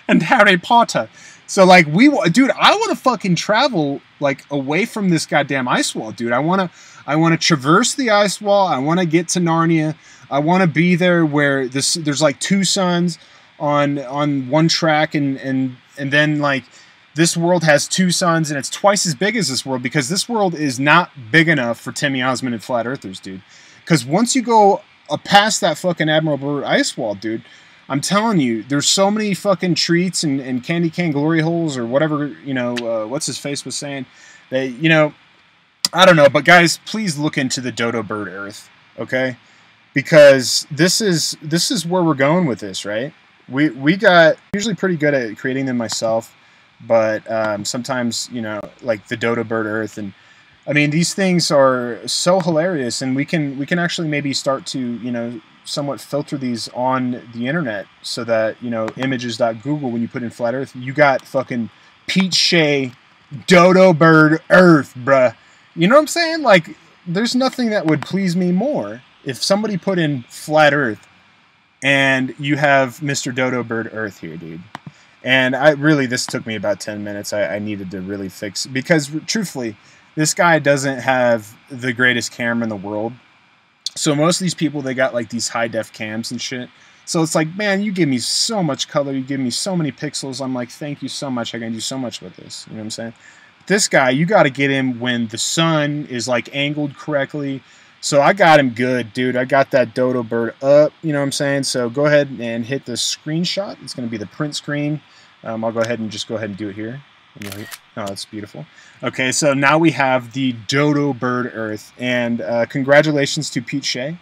B: and Harry Potter. So, like, dude, I want to fucking travel, like, away from this goddamn ice wall, dude. I want to traverse the ice wall. I want to get to Narnia. I want to be there where there's like two suns on one track, and then, like, this world has two suns, and it's twice as big as this world, because this world is not big enough for Timmy Osmond and flat earthers, dude. Because once you go past that fucking Admiral Byrd ice wall, dude, I'm telling you, there's so many fucking treats and candy cane glory holes, or whatever, you know, what's his face was saying, that, you know, I don't know, but guys, please look into the dodo bird Earth, okay? Because this is where we're going with this, right? We got usually pretty good at creating them myself. But sometimes, you know, like the dodo bird Earth, and I mean, these things are so hilarious, and we can actually maybe start to, you know, somewhat filter these on the internet, so that, you know, images.google, when you put in flat Earth, you got fucking Pete Shea dodo bird Earth, bruh. You know what I'm saying? Like, there's nothing that would please me more if somebody put in flat Earth and you have Mr. Dodo Bird Earth here, dude. And this took me about 10 minutes. I needed to really fix, because truthfully, this guy doesn't have the greatest camera in the world. So most of these people, they got like these high def cams and shit. So it's like, man, you give me so much color, you give me so many pixels. I'm like, thank you so much. I can do so much with this. You know what I'm saying? This guy, you got to get him when the sun is like angled correctly. So I got him good, dude. I got that dodo bird up. You know what I'm saying? So go ahead and hit the screenshot. It's going to be the print screen. I'll go ahead and do it here. Oh, that's beautiful. Okay, so now we have the dodo bird Earth, and congratulations to Pete Shea.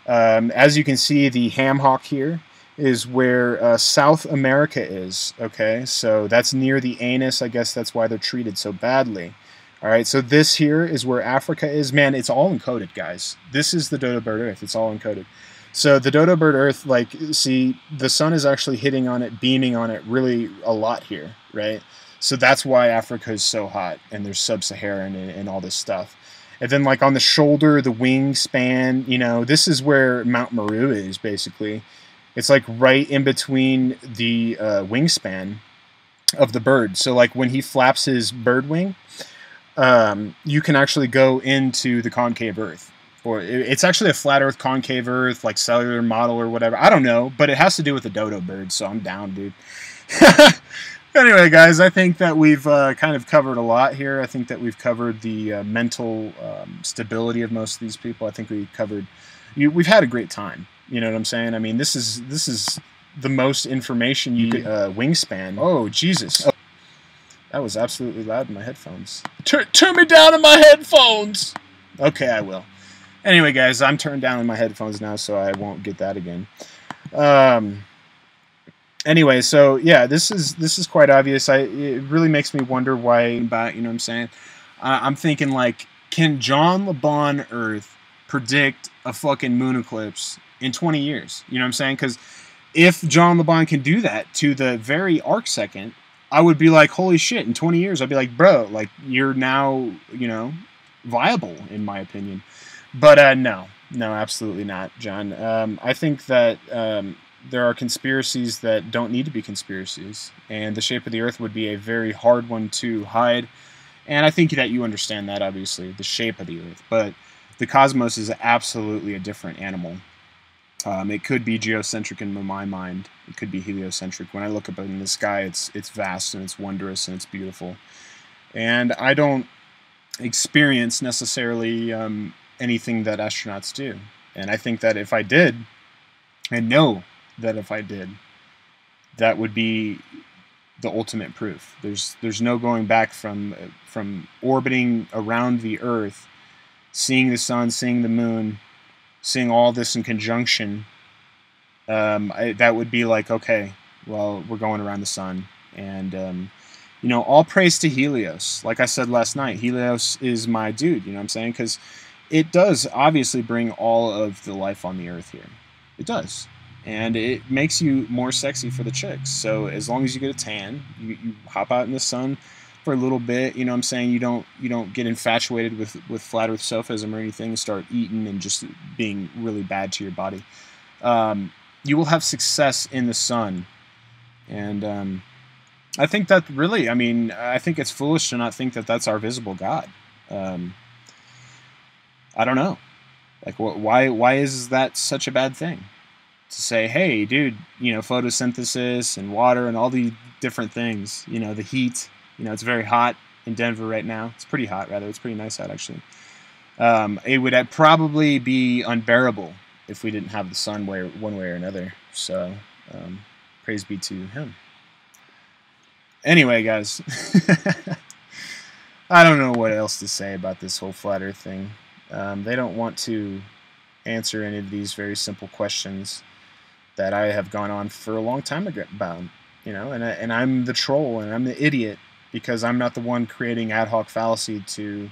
B: As you can see, the ham hock here is where South America is. Okay, so that's near the anus. I guess that's why they're treated so badly. All right, so this here is where Africa is. Man, it's all encoded, guys. This is the dodo bird Earth. It's all encoded. So the dodo bird Earth, like, see, the sun is actually hitting on it, beaming on it really a lot here, right? So that's why Africa is so hot, and there's sub-Saharan and all this stuff. And then, like, on the shoulder, the wingspan, you know, this is where Mount Meru is, basically. It's, like, right in between the wingspan of the bird. So, like, when he flaps his bird wing, you can actually go into the concave Earth. Or it's actually a flat Earth, concave Earth, like cellular model or whatever. I don't know, but it has to do with the dodo bird, so I'm down, dude. Anyway, guys, I think that we've kind of covered a lot here. I think that we've covered the mental stability of most of these people. I think we've we've had a great time. You know what I'm saying? I mean, this is the most information you could wingspan. Oh, Jesus. Oh, that was absolutely loud in my headphones. Turn me down in my headphones! Okay, I will. Anyway, guys, I'm turned down in my headphones now, so I won't get that again. Anyway, so yeah, this is quite obvious. It really makes me wonder why. You know what I'm saying? I'm thinking, like, can John LeBon Earth predict a fucking moon eclipse in 20 years? You know what I'm saying? Because if John LeBon can do that to the very arc second, I would be like, holy shit, in 20 years, I'd be like, bro, like, you're now, you know, viable, in my opinion. But no, absolutely not, John. I think that there are conspiracies that don't need to be conspiracies, and the shape of the Earth would be a very hard one to hide. And I think that you understand that, obviously, the shape of the Earth. But the cosmos is absolutely a different animal. It could be geocentric in my mind. It could be heliocentric. When I look up in the sky, it's vast and it's wondrous and it's beautiful. And I don't experience necessarily anything that astronauts do. And I think that if I did, and know that if I did, that would be the ultimate proof. There's no going back from orbiting around the Earth, seeing the sun, seeing the moon, seeing all this in conjunction. That would be like, okay, well, we're going around the sun. And, you know, all praise to Helios. Like I said last night, Helios is my dude, you know what I'm saying? Because it does obviously bring all of the life on the Earth here. It does. And it makes you more sexy for the chicks. So as long as you get a tan, you hop out in the sun for a little bit, you know what I'm saying? You don't get infatuated with flat earth sophism or anything and start eating and just being really bad to your body. You will have success in the sun. And I think that really, I mean, I think it's foolish to not think that that's our visible God. I don't know. Like, why is that such a bad thing? To say, hey, dude, you know, photosynthesis and water and all the different things, you know, the heat, you know, it's very hot in Denver right now. It's pretty hot, rather. It's pretty nice out, actually. It would probably be unbearable if we didn't have the sun one way or another. So, praise be to him. Anyway, guys, I don't know what else to say about this whole flat earth thing. They don't want to answer any of these very simple questions that I have gone on for a long time about, you know, and I'm the troll and I'm the idiot because I'm not the one creating ad hoc fallacy to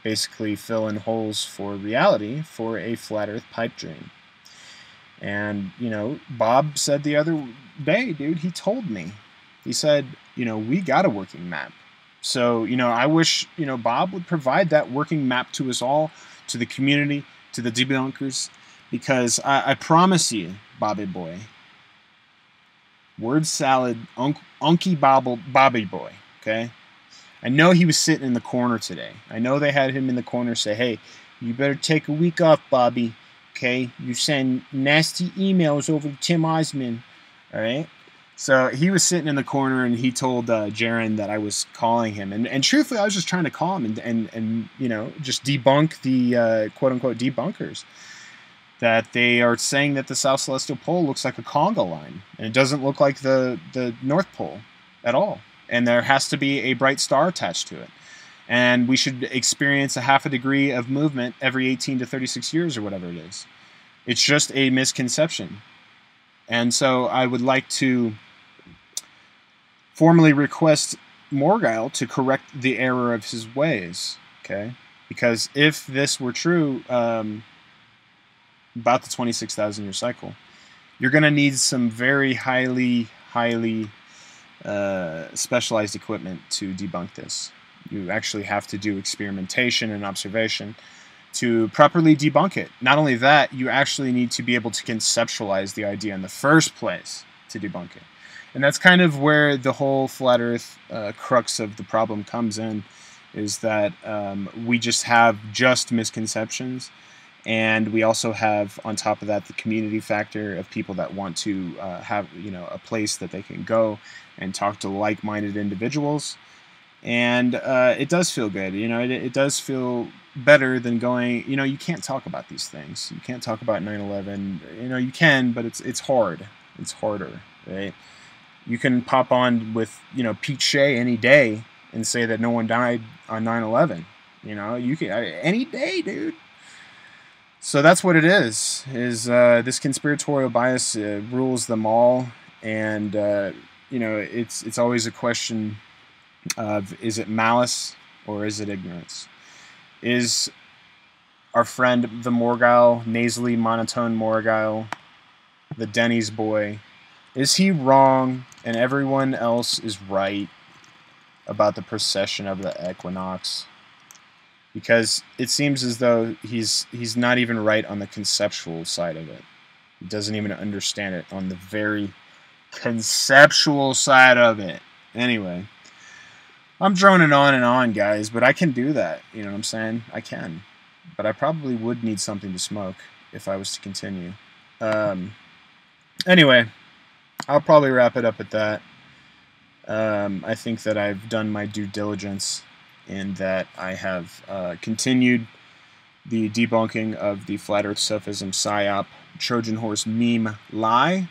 B: basically fill in holes for reality for a flat earth pipe dream. And, you know, Bob said the other day, dude, he told me, he said, you know, we got a working map. So, you know, I wish, you know, Bob would provide that working map to us all, to the community, to the debunkers, because I promise you, Bobby boy, word salad, Unky Bobby boy, okay? I know he was sitting in the corner today. I know they had him in the corner say, hey, you better take a week off, Bobby, okay? You send nasty emails over to Tim Osman, all right? So he was sitting in the corner and he told Jaron that I was calling him. And truthfully, I was just trying to call him and you know, just debunk the quote-unquote debunkers. That they are saying that the South Celestial Pole looks like a conga line. And it doesn't look like the North Pole at all. And there has to be a bright star attached to it. And we should experience a half a degree of movement every 18 to 36 years or whatever it is. It's just a misconception. And so I would like to formally request Morgile to correct the error of his ways, okay? Because if this were true about the 26,000 year cycle, you're going to need some very highly specialized equipment to debunk this. You actually have to do experimentation and observation to properly debunk it. Not only that, you actually need to be able to conceptualize the idea in the first place to debunk it. And that's kind of where the whole flat earth crux of the problem comes in, is that we just have just misconceptions. And we also have, on top of that, the community factor of people that want to have, you know, a place that they can go and talk to like-minded individuals. And it does feel good. You know, it does feel better than going, you know, you can't talk about these things. You can't talk about 9/11. You know, you can, but it's hard. It's harder, right? You can pop on with, you know, Pete Shea any day and say that no one died on 9/11. You know, you can any day, dude. So that's what it is this conspiratorial bias rules them all. And, you know, it's always a question of, is it malice or is it ignorance? Is our friend the Morgile, nasally monotone Morgile, the Denny's boy, is he wrong and everyone else is right about the precession of the equinox? Because it seems as though he's not even right on the conceptual side of it. He doesn't even understand it on the very conceptual side of it. Anyway, I'm droning on and on, guys, but I can do that. You know what I'm saying? I can. But I probably would need something to smoke if I was to continue. Anyway, I'll probably wrap it up at that. I think that I've done my due diligence in that I have continued the debunking of the Flat Earth Sophism PSYOP Trojan Horse meme lie.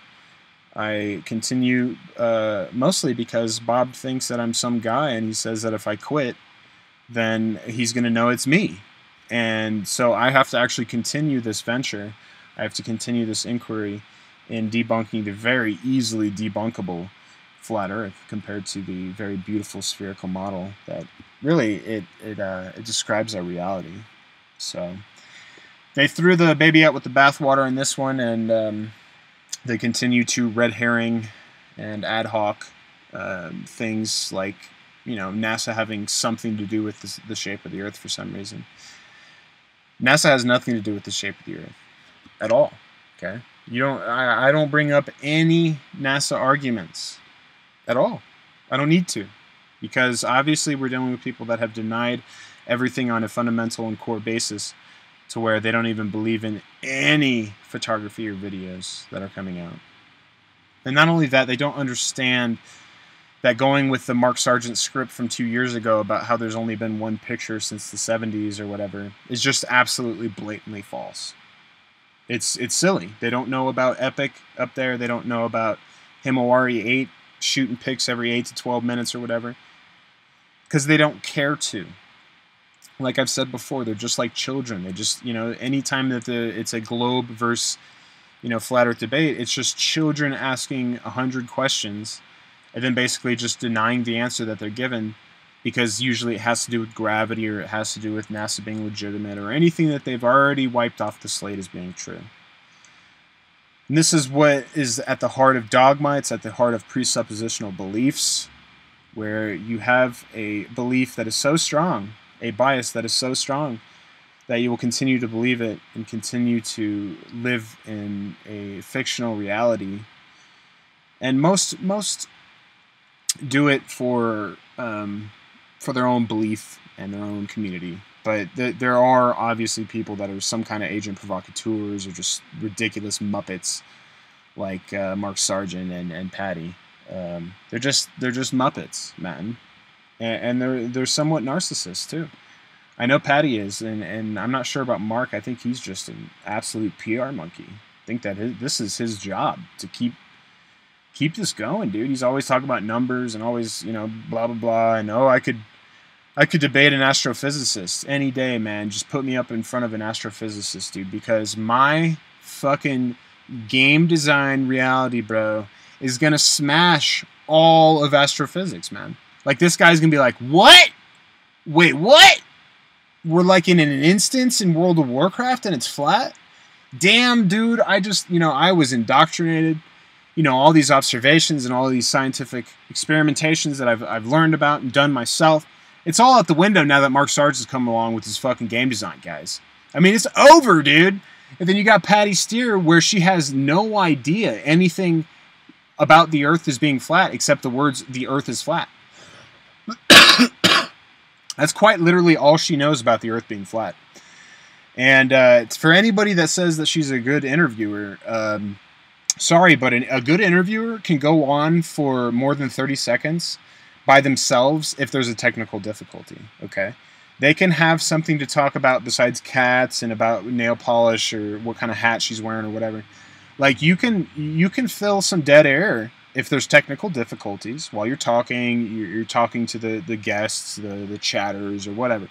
B: I continue mostly because Bob thinks that I'm some guy, and he says that if I quit, then he's going to know it's me. And so I have to actually continue this venture. I have to continue this inquiry in debunking the very easily debunkable Flat Earth compared to the very beautiful spherical model that really it describes our reality. So they threw the baby out with the bathwater in this one, and they continue to red herring and ad hoc things like, you know, NASA having something to do with the shape of the Earth for some reason. NASA has nothing to do with the shape of the Earth at all. Okay, I don't bring up any NASA arguments at all. I don't need to, because obviously we're dealing with people that have denied everything on a fundamental and core basis, to where they don't even believe in any photography or videos that are coming out. And not only that, they don't understand that going with the Mark Sargent script from 2 years ago about how there's only been one picture since the 70s or whatever is just absolutely blatantly false. It's silly. They don't know about Epic up there. They don't know about Himawari 8 shooting pics every 8 to 12 minutes or whatever, because they don't care to. Like I've said before, they're just like children. They just, you know, anytime that it's a globe versus, you know, flat Earth debate, it's just children asking 100 questions and then basically just denying the answer that they're given, because usually it has to do with gravity, or it has to do with NASA being legitimate, or anything that they've already wiped off the slate as being true. And this is what is at the heart of dogma. It's at the heart of presuppositional beliefs, where you have a belief that is so strong, a bias that is so strong, that you will continue to believe it and continue to live in a fictional reality. And most do it for their own belief and their own community. But there are obviously people that are some kind of agent provocateurs or just ridiculous muppets, like Mark Sargent and Patty. They're just muppets, man, and they're somewhat narcissists too. I know Patty is, and I'm not sure about Mark. I think he's just an absolute PR monkey. I think that this is his job, to keep this going, dude. He's always talking about numbers and always, you know, blah blah blah. And I could debate an astrophysicist any day, man. Just put me up in front of an astrophysicist, dude, because my fucking game design reality, bro, is gonna smash all of astrophysics, man. Like, this guy's gonna be like, what? Wait, what? We're like in an instance in World of Warcraft and it's flat? Damn, dude, I was indoctrinated. You know, all these observations and all these scientific experimentations that I've learned about and done myself, it's all out the window now that Mark Sargent's come along with his fucking game design, guys. I mean, it's over, dude. And then you got Patty Steer, where she has no idea anything about the Earth as being flat except the words, "the Earth is flat." That's quite literally all she knows about the Earth being flat. And for anybody that says that she's a good interviewer, sorry, but a good interviewer can go on for more than 30 seconds by themselves if there's a technical difficulty, okay? They can have something to talk about besides cats and about nail polish or what kind of hat she's wearing or whatever. Like, you can fill some dead air if there's technical difficulties while you're talking. You're talking to the guests, the chatters, or whatever.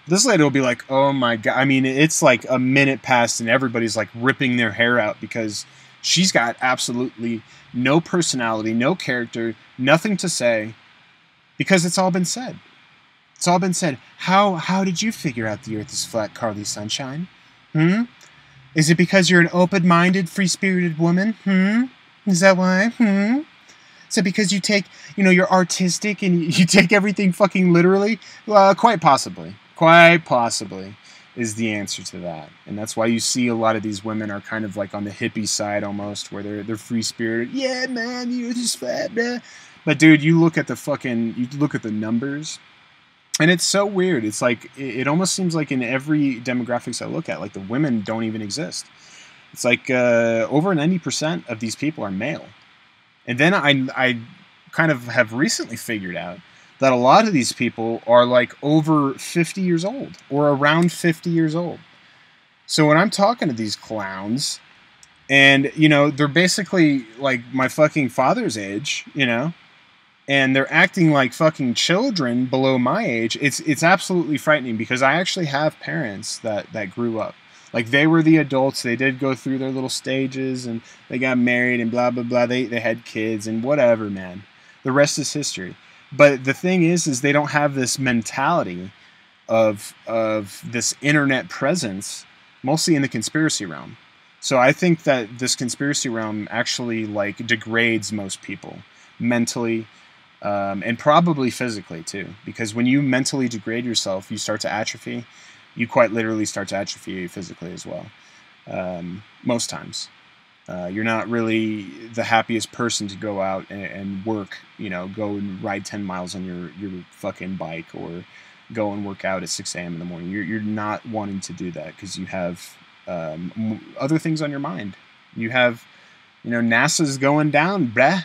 B: This lady will be like, oh my God. I mean, it's like a minute past and everybody's like ripping their hair out because she's got absolutely no personality, no character, nothing to say, because it's all been said. It's all been said. How did you figure out the Earth is flat, Carly Sunshine? Is it because you're an open-minded, free-spirited woman? Is that why? Is it because you take, you're artistic and you take everything fucking literally? Quite possibly. Quite possibly is the answer to that. And that's why you see a lot of these women are kind of like on the hippie side almost, where they're free-spirited. Yeah, man, the Earth is flat, man. But dude, you look at the numbers, and it's so weird. It's like, it almost seems like in every demographics I look at, like the women don't even exist. It's like over 90% of these people are male. And then I kind of have recently figured out that a lot of these people are like over 50 years old or around 50 years old. So when I'm talking to these clowns, and, they're basically like my fucking father's age, and they're acting like fucking children below my age, it's absolutely frightening, because I actually have parents that grew up. Like, they were the adults, they did go through their little stages, and they got married, and blah, blah, blah, they had kids, and whatever, man. The rest is history. But the thing is they don't have this mentality of this internet presence, mostly in the conspiracy realm. So I think that this conspiracy realm actually, like, degrades most people, mentally, and probably physically, too. Because when you mentally degrade yourself, you start to atrophy. You quite literally start to atrophy physically as well. Most times. You're not really the happiest person to go out and work, go and ride 10 miles on your fucking bike, or go and work out at 6 a.m. in the morning. You're not wanting to do that because you have other things on your mind. You have, NASA's going down, bruh.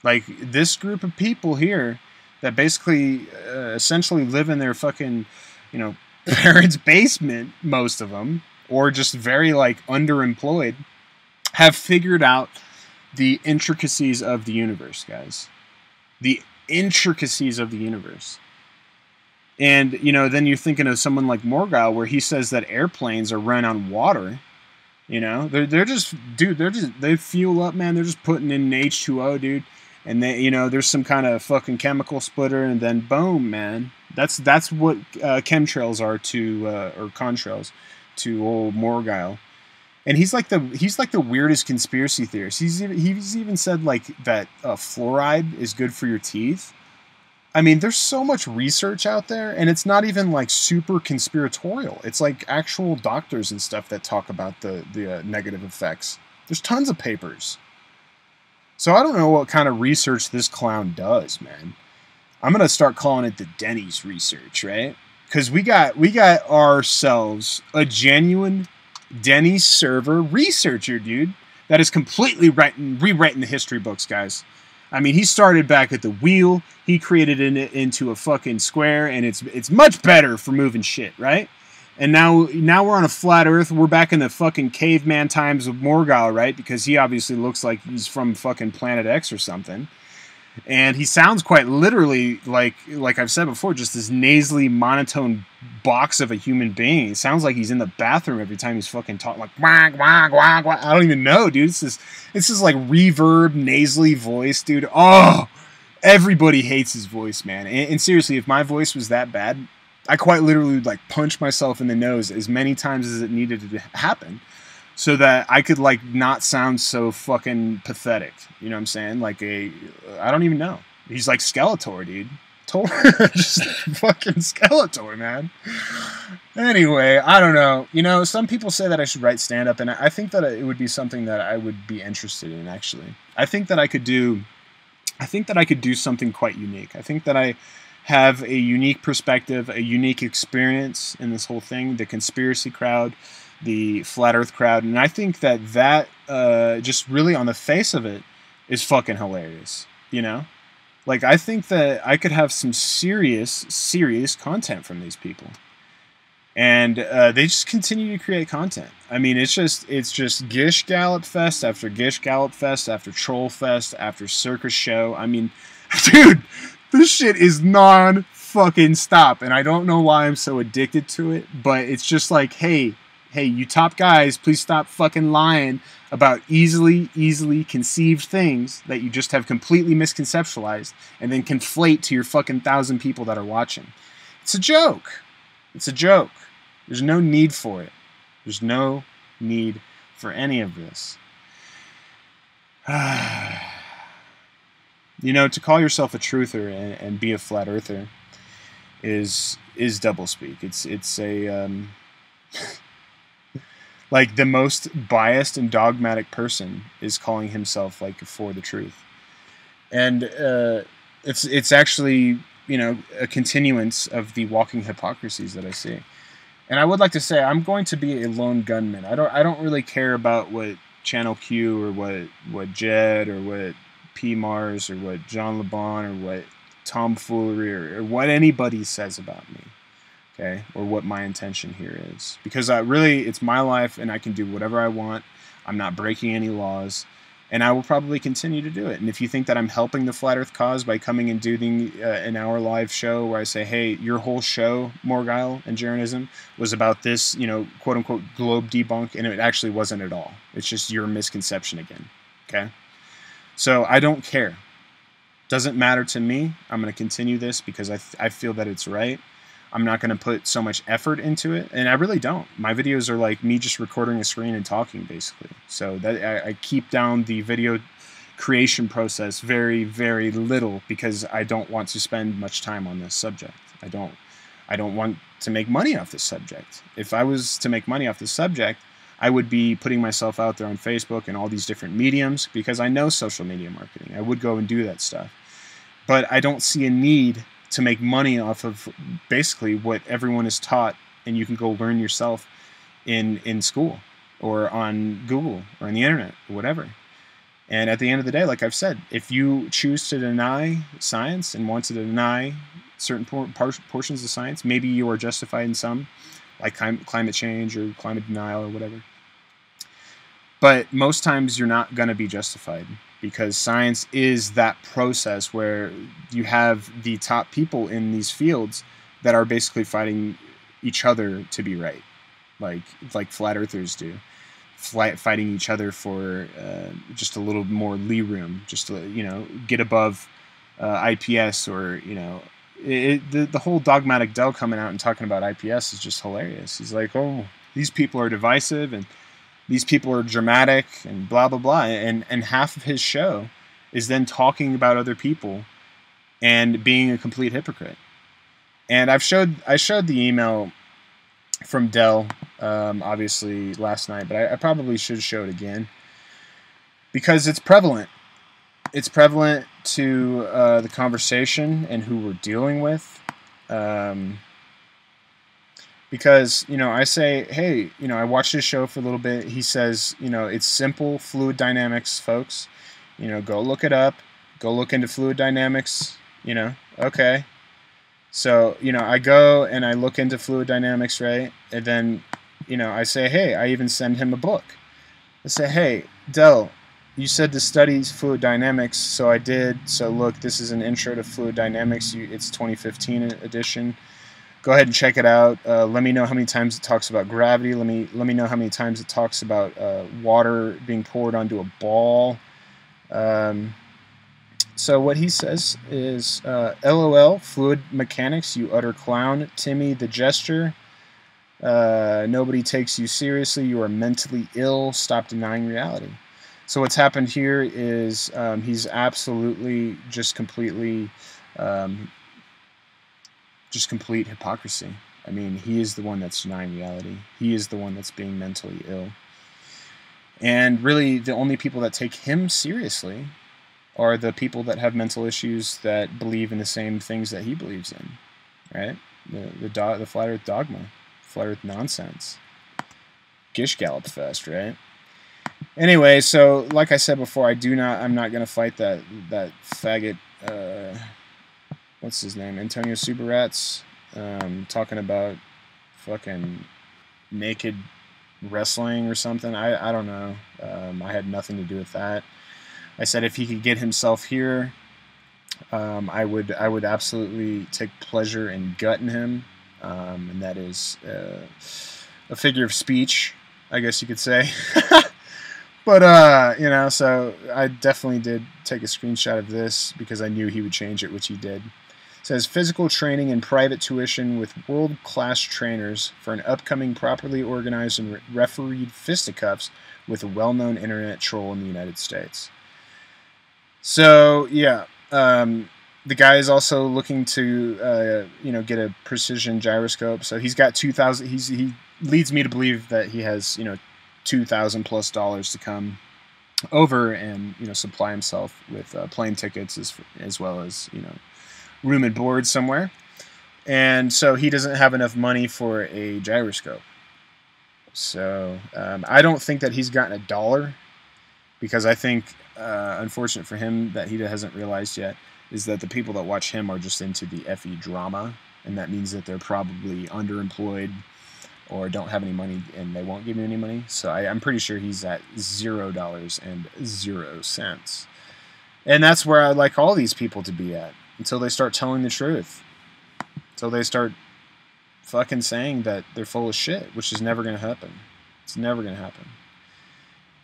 B: Like, this group of people here that basically essentially live in their fucking, parents' basement, most of them, or just very, like, underemployed, have figured out the intricacies of the universe, guys. The intricacies of the universe. And, then you're thinking of someone like Morgile, where he says that airplanes are run on water. They're just, dude, they fuel up, man. They're just putting in H2O, dude. And they, there's some kind of fucking chemical splitter, and then boom, man. That's what chemtrails are to, or contrails to old Morgile. And he's like the weirdest conspiracy theorist. He's even said like that fluoride is good for your teeth. I mean, there's so much research out there, and it's not even like super conspiratorial. It's like actual doctors and stuff that talk about the negative effects. There's tons of papers. So I don't know what kind of research this clown does, man. I'm gonna start calling it the Denny's research, right? Because we got ourselves a genuine Denny's server researcher, dude, that is completely rewriting the history books, guys. I mean, he started back at the wheel. He created it into a fucking square, and it's much better for moving shit, right? And now we're on a flat Earth. We're back in the fucking caveman times of Morgile, right? Because he obviously looks like he's from fucking Planet X or something. And he sounds quite literally like I've said before, just this nasally, monotone box of a human being. It sounds like he's in the bathroom every time he's fucking talking, like wag wag wag wag. I don't even know, dude. It's this like reverb, nasally voice, dude. Oh, everybody hates his voice, man. And seriously, if my voice was that bad, I quite literally would like punch myself in the nose as many times as it needed to happen, so that I could like not sound so fucking pathetic. You know what I'm saying? Like I don't even know. He's like Skeletor, dude. Just fucking Skeletor, man. Anyway, I don't know. Some people say that I should write stand-up, and I think that it would be something that I would be interested in, actually. I think that I could do something quite unique. I think that I have a unique perspective, a unique experience in this whole thing, the conspiracy crowd, the flat earth crowd, and I think that just really on the face of it is fucking hilarious, Like, I think that I could have some serious content from these people. And they just continue to create content. I mean, it's just Gish Gallop Fest after Gish Gallop Fest after Troll Fest after Circus Show. I mean, dude, this shit is non-fucking stop. And I don't know why I'm so addicted to it, but it's just like, hey, you top guys, please stop fucking lying about easily conceived things that you just have completely misconceptualized and then conflate to your fucking 1,000 people that are watching. It's a joke. It's a joke. There's no need for it. There's no need for any of this. You know, to call yourself a truther and be a flat earther is doublespeak. It's a like the most biased and dogmatic person is calling himself like for the truth, and it's actually, you know, a continuance of the walking hypocrisies that I see. And I would like to say I'm going to be a lone gunman. I don't really care about what Channel Q or what Jed or what P. Mars or what John LeBon or what tomfoolery or what anybody says about me, okay, or what my intention here is, because really it's my life and I can do whatever I want. I'm not breaking any laws, and I will probably continue to do it. And if you think that I'm helping the Flat Earth cause by coming and doing an hour live show where I say, hey, your whole show, Morgile and Jeranism, was about this, you know, quote unquote globe debunk, and it actually wasn't at all. It's just your misconception again, okay? So I don't care. Doesn't matter to me. I'm going to continue this because I feel that it's right. I'm not going to put so much effort into it, and I really don't. My videos are like me just recording a screen and talking, basically. So that I keep down the video creation process very, very little because I don't want to spend much time on this subject. I don't want to make money off this subject. If I was to make money off this subject, I would be putting myself out there on Facebook and all these different mediums because I know social media marketing. I would go and do that stuff. But I don't see a need to make money off of basically what everyone is taught, and you can go learn yourself in school or on Google or on the internet or whatever. And at the end of the day, like I've said, if you choose to deny science and want to deny certain portions of science, maybe you are justified in some, like climate change or climate denial or whatever. But most times you're not going to be justified, because science is that process where you have the top people in these fields that are basically fighting each other to be right, like flat earthers do, fighting each other for just a little more lee room, just to, you know, get above IPS, or, you know, the whole dogmatic Dell coming out and talking about IPS is just hilarious. He's like, oh, these people are divisive and these people are dramatic and blah, blah, blah. And half of his show is then talking about other people and being a complete hypocrite. And I showed the email from Dell, obviously, last night, but I probably should show it again because it's prevalent. It's prevalent to the conversation and who we're dealing with. Because, you know, I say, hey, you know, I watched his show for a little bit. He says, you know, it's simple fluid dynamics, folks. You know, go look it up. Go look into fluid dynamics. You know, okay. So, you know, I go and I look into fluid dynamics, right? And then, you know, I say, hey, I even send him a book. I say, hey, Dell, you said to study fluid dynamics, so I did. So look, this is an intro to fluid dynamics. It's 2015 edition. Go ahead and check it out. Let me know how many times it talks about gravity. Let me know how many times it talks about water being poured onto a ball. So what he says is, LOL, fluid mechanics, you utter clown. Timmy the gesture. Nobody takes you seriously. You are mentally ill. Stop denying reality. So what's happened here is he's absolutely just completely... just complete hypocrisy. I mean, he is the one that's denying reality. He is the one that's being mentally ill. And really, the only people that take him seriously are the people that have mental issues that believe in the same things that he believes in, right? The Flat Earth dogma, Flat Earth nonsense. Gish Gallop Fest, right? Anyway, so like I said before, I'm not going to fight that faggot... what's his name? Antonio Subarats, talking about fucking naked wrestling or something. I don't know. I had nothing to do with that. I said if he could get himself here, I would absolutely take pleasure in gutting him, and that is a figure of speech, I guess you could say. But, you know, so I definitely did take a screenshot of this because I knew he would change it, which he did. It says physical training and private tuition with world-class trainers for an upcoming properly organized and refereed fisticuffs with a well-known internet troll in the United States. So, yeah, the guy is also looking to, get a precision gyroscope. So he's got 2,000. He leads me to believe that he has, $2,000+ to come over and, supply himself with plane tickets as well as, room and board somewhere. And so he doesn't have enough money for a gyroscope. So I don't think that he's gotten $1, because I think, unfortunate for him that he hasn't realized yet, is that the people that watch him are just into the FE drama, and that means that they're probably underemployed or don't have any money and they won't give you any money. So I'm pretty sure he's at $0.00. And that's where I'd like all these people to be at, until they start telling the truth. Until they start fucking saying that they're full of shit, which is never going to happen. It's never going to happen.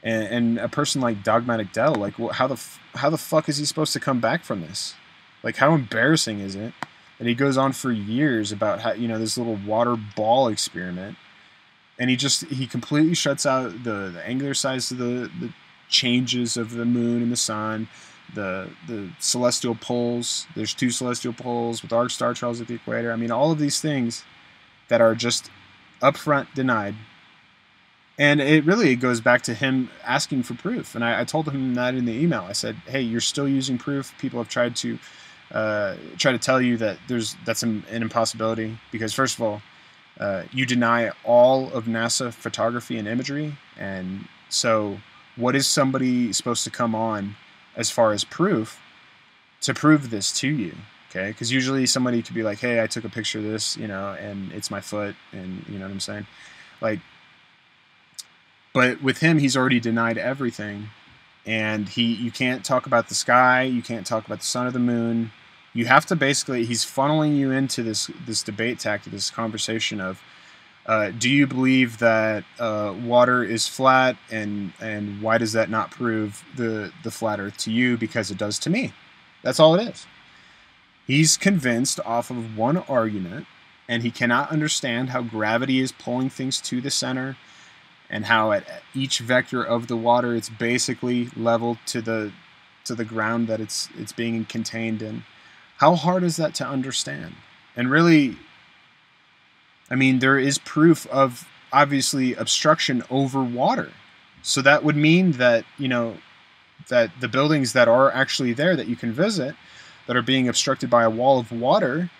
B: And a person like Dogmatic Dell, like, how the fuck is he supposed to come back from this? Like, how embarrassing is it that he goes on for years about how, this little water ball experiment, and he completely shuts out the angular size of the changes of the moon and the sun, the celestial poles. There's 2 celestial poles with arc star trails at the equator. I mean, all of these things that are just upfront denied. And it really goes back to him asking for proof. And I told him that in the email. I said, hey, you're still using proof. People have tried to tell you that that's an impossibility. Because first of all, you deny all of NASA photography and imagery. And so what is somebody supposed to come on as far as proof to prove this to you? Okay, because usually somebody could be like, hey, I took a picture of this, and it's my foot, and you know what I'm saying? Like, but with him, he's already denied everything, and you can't talk about the sky, you can't talk about the sun or the moon. You have to basically, he's funneling you into this debate tactic, this conversation of, do you believe that water is flat, and why does that not prove the flat Earth to you? Because it does to me. That's all it is. He's convinced off of one argument, and he cannot understand how gravity is pulling things to the center, and how at each vector of the water it's basically level to the ground that it's being contained in. How hard is that to understand? And really, I mean, there is proof of obviously obstruction over water. So that would mean that, that the buildings that are actually there that you can visit that are being obstructed by a wall of water,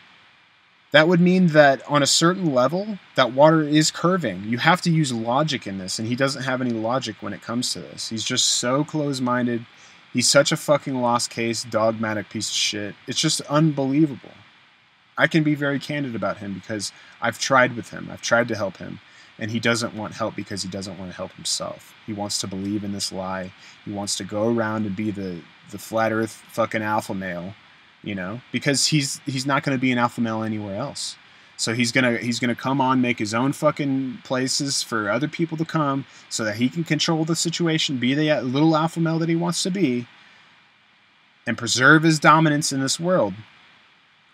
B: that would mean that on a certain level, that water is curving. You have to use logic in this, and he doesn't have any logic when it comes to this. He's just so close-minded. He's such a fucking lost case, dogmatic piece of shit. It's just unbelievable. I can be very candid about him because I've tried with him. I've tried to help him, and he doesn't want help because he doesn't want to help himself. He wants to believe in this lie. He wants to go around and be the flat earth fucking alpha male, because he's not going to be an alpha male anywhere else. So he's gonna come on, make his own fucking places for other people to come, so that he can control the situation, be the little alpha male that he wants to be, and preserve his dominance in this world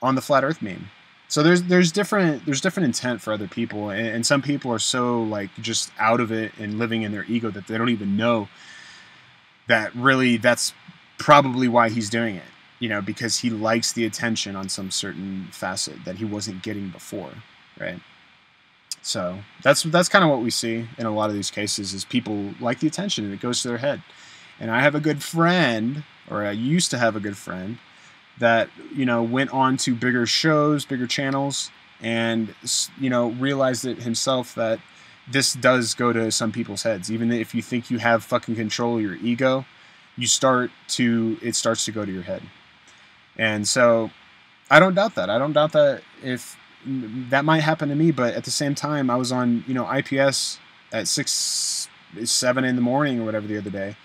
B: on the flat Earth meme. So there's different intent for other people, and some people are so like just out of it and living in their ego that they don't even know that really that's probably why he's doing it. Because he likes the attention on some certain facet that he wasn't getting before, right? So that's kind of what we see in a lot of these cases is people like the attention and it goes to their head. And I have a good friend, or I used to have a good friend, that, went on to bigger shows, bigger channels, and, realized it himself that this does go to some people's heads. Even if you think you have fucking control of your ego, it starts to go to your head. And so I don't doubt that. I don't doubt that if that might happen to me, but at the same time, I was on, IPS at 7 in the morning or whatever the other day,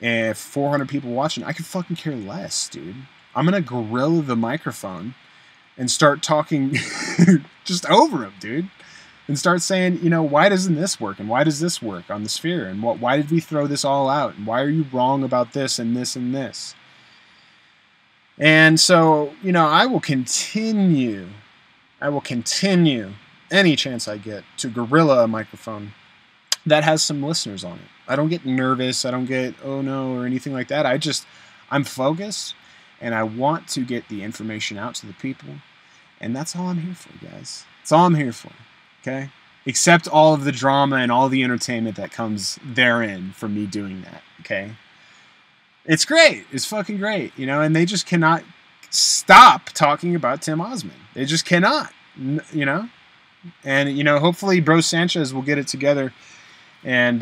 B: and 400 people watching. I could fucking care less, dude. I'm going to gorilla the microphone and start talking just over them, dude. And start saying, why doesn't this work? And why does this work on the sphere? And why did we throw this all out? And why are you wrong about this and this and this? And so, I will continue any chance I get to guerrilla a microphone that has some listeners on it. I don't get nervous. I don't get, oh no, or anything like that. I'm focused, and I want to get the information out to the people. And that's all I'm here for, guys. That's all I'm here for, okay? Except all of the drama and all the entertainment that comes therein from me doing that, okay? It's great. It's fucking great, and they just cannot stop talking about Tim Osmond. They just cannot, And, hopefully Bro Sanchez will get it together and,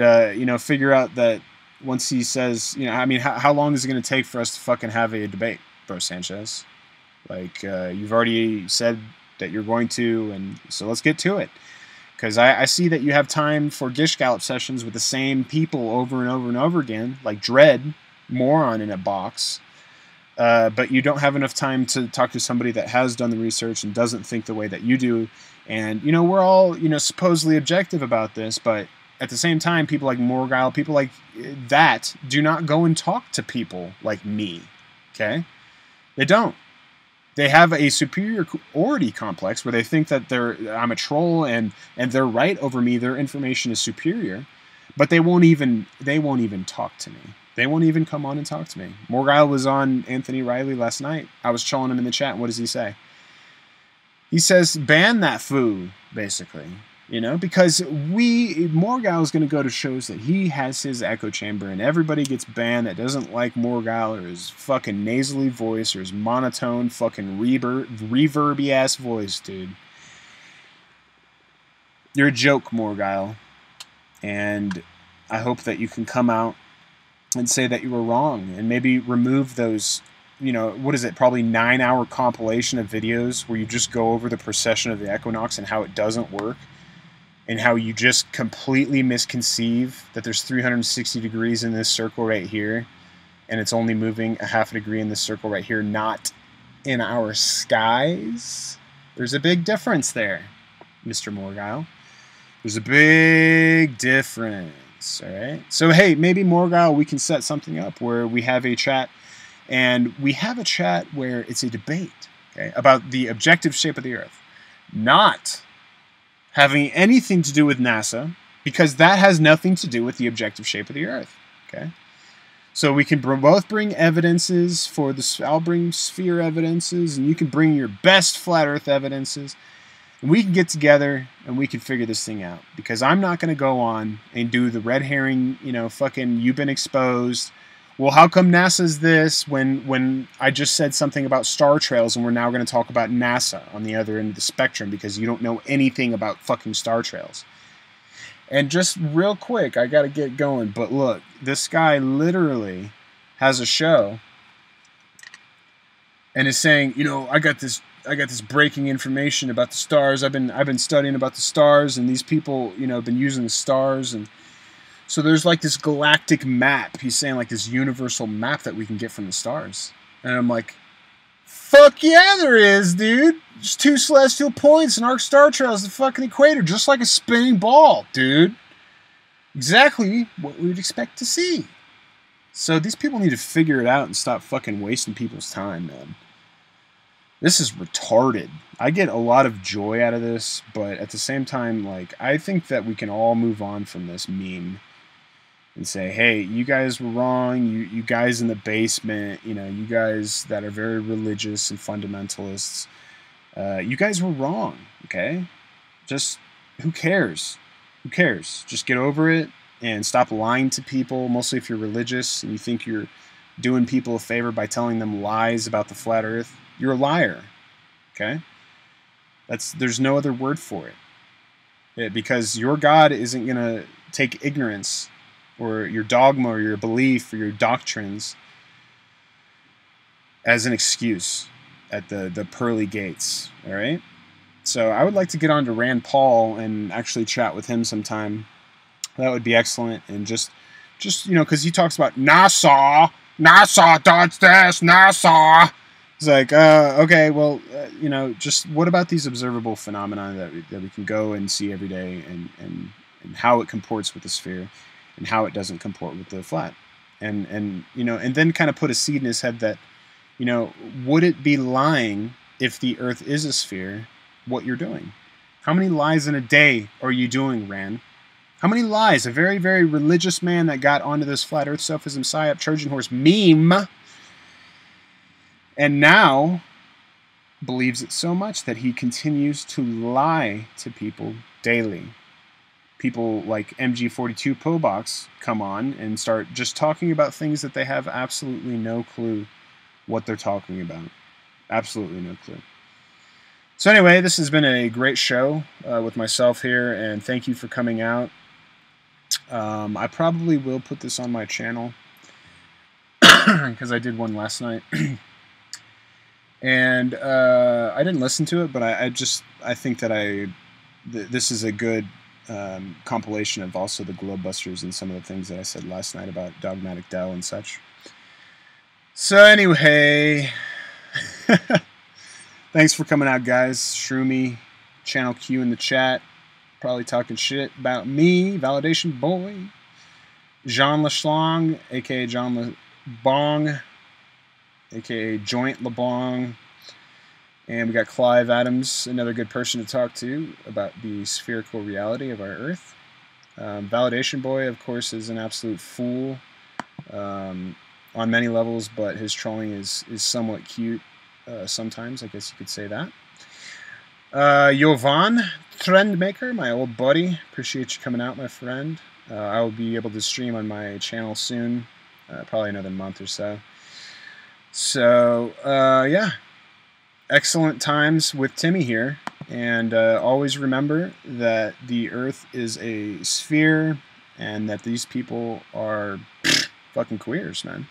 B: figure out that once he says, how long is it going to take for us to fucking have a debate, Bro Sanchez? Like, you've already said that you're going to, and so let's get to it. Because I see that you have time for Gish Gallop sessions with the same people over and over and over again, like Dread, moron in a box. But you don't have enough time to talk to somebody that has done the research and doesn't think the way that you do. And, we're all, supposedly objective about this, but at the same time, people like Morgile, people like that, do not go and talk to people like me, okay? They don't. They have a superiority complex where they think that I'm a troll and they're right over me. Their information is superior, but they won't even talk to me. They won't even come on and talk to me. Morgile was on Anthony Riley last night. I was trolling him in the chat. And what does he say? He says, ban that foo, basically. Because Morgile is going to go to shows that he has his echo chamber, and everybody gets banned that doesn't like Morgile or his fucking nasally voice or his monotone fucking reverby ass voice, dude. You're a joke, Morgile. And I hope that you can come out and say that you were wrong and maybe remove those, what is it, probably 9-hour compilation of videos where you just go over the precession of the equinox and how it doesn't work. And how you just completely misconceive that there's 360 degrees in this circle right here, and it's only moving a half a degree in this circle right here, not in our skies. There's a big difference there, Mr. Morgile. There's a big difference, all right? So, hey, maybe Morgile, we can set something up where we have a chat, and we have a chat where it's a debate, okay, about the objective shape of the Earth. Not having anything to do with NASA, because that has nothing to do with the objective shape of the Earth, okay? So we can both bring evidences for this. I'll bring sphere evidences, and you can bring your best flat Earth evidences, and we can get together, and we can figure this thing out, because I'm not going to go on and do the red herring, fucking, you've been exposed. Well, how come NASA's this when I just said something about star trails and we're now going to talk about NASA on the other end of the spectrum because you don't know anything about fucking star trails? And just real quick, I got to get going. But look, this guy literally has a show and is saying, I got this breaking information about the stars. I've been studying about the stars, and these people, have been using the stars, and so there's like this galactic map. He's saying like this universal map that we can get from the stars. And I'm like, fuck yeah, there is, dude. There's 2 celestial points and arc star trails, the fucking equator, just like a spinning ball, dude. Exactly what we would expect to see. So these people need to figure it out and stop fucking wasting people's time, man. This is retarded. I get a lot of joy out of this, but at the same time, like, I think that we can all move on from this meme and say, hey, you guys were wrong, you guys in the basement, you guys that are very religious and fundamentalists, you guys were wrong, okay? Just, who cares? Who cares? Just get over it and stop lying to people, mostly if you're religious and you think you're doing people a favor by telling them lies about the flat earth. You're a liar, okay? There's no other word for it. Because your God isn't going to take ignorance or your dogma or your belief or your doctrines as an excuse at the pearly gates, all right? So I would like to get on to Rand Paul and actually chat with him sometime. That would be excellent. And just because he talks about NASA does this, NASA. It's like, okay, well, just what about these observable phenomena that we can go and see every day and how it comports with the sphere and how it doesn't comport with the flat. And then kind of put a seed in his head that, You know, would it be lying if the Earth is a sphere, what you're doing? How many lies in a day are you doing, Ran? How many lies? A very, very religious man that got onto this flat Earth sophism, psyop, Trojan horse meme, and now believes it so much that he continues to lie to people daily. People like MG42 Pobox come on and start just talking about things that they have absolutely no clue what they're talking about. Absolutely no clue. So anyway, this has been a great show with myself here, and thank you for coming out. I probably will put this on my channel because I did one last night. And I didn't listen to it, but I think that this is a good compilation of also the Globehusters and some of the things that I said last night about Dogmatic Dell and such. So anyway, thanks for coming out, guys. Shroomy, Channel Q in the chat, probably talking shit about me, Validation Boy, Jean LeSlong, aka John LeBong, aka Joint LeBong, and we got Clive Adams, another good person to talk to about the spherical reality of our Earth. Validation Boy, of course, is an absolute fool on many levels, but his trolling is somewhat cute sometimes, I guess you could say that. Jovan, Trendmaker, my old buddy, appreciate you coming out, my friend. I will be able to stream on my channel soon, probably another month or so. So, yeah, excellent times with Timmy here, and always remember that the Earth is a sphere, and that these people are fucking queers, man.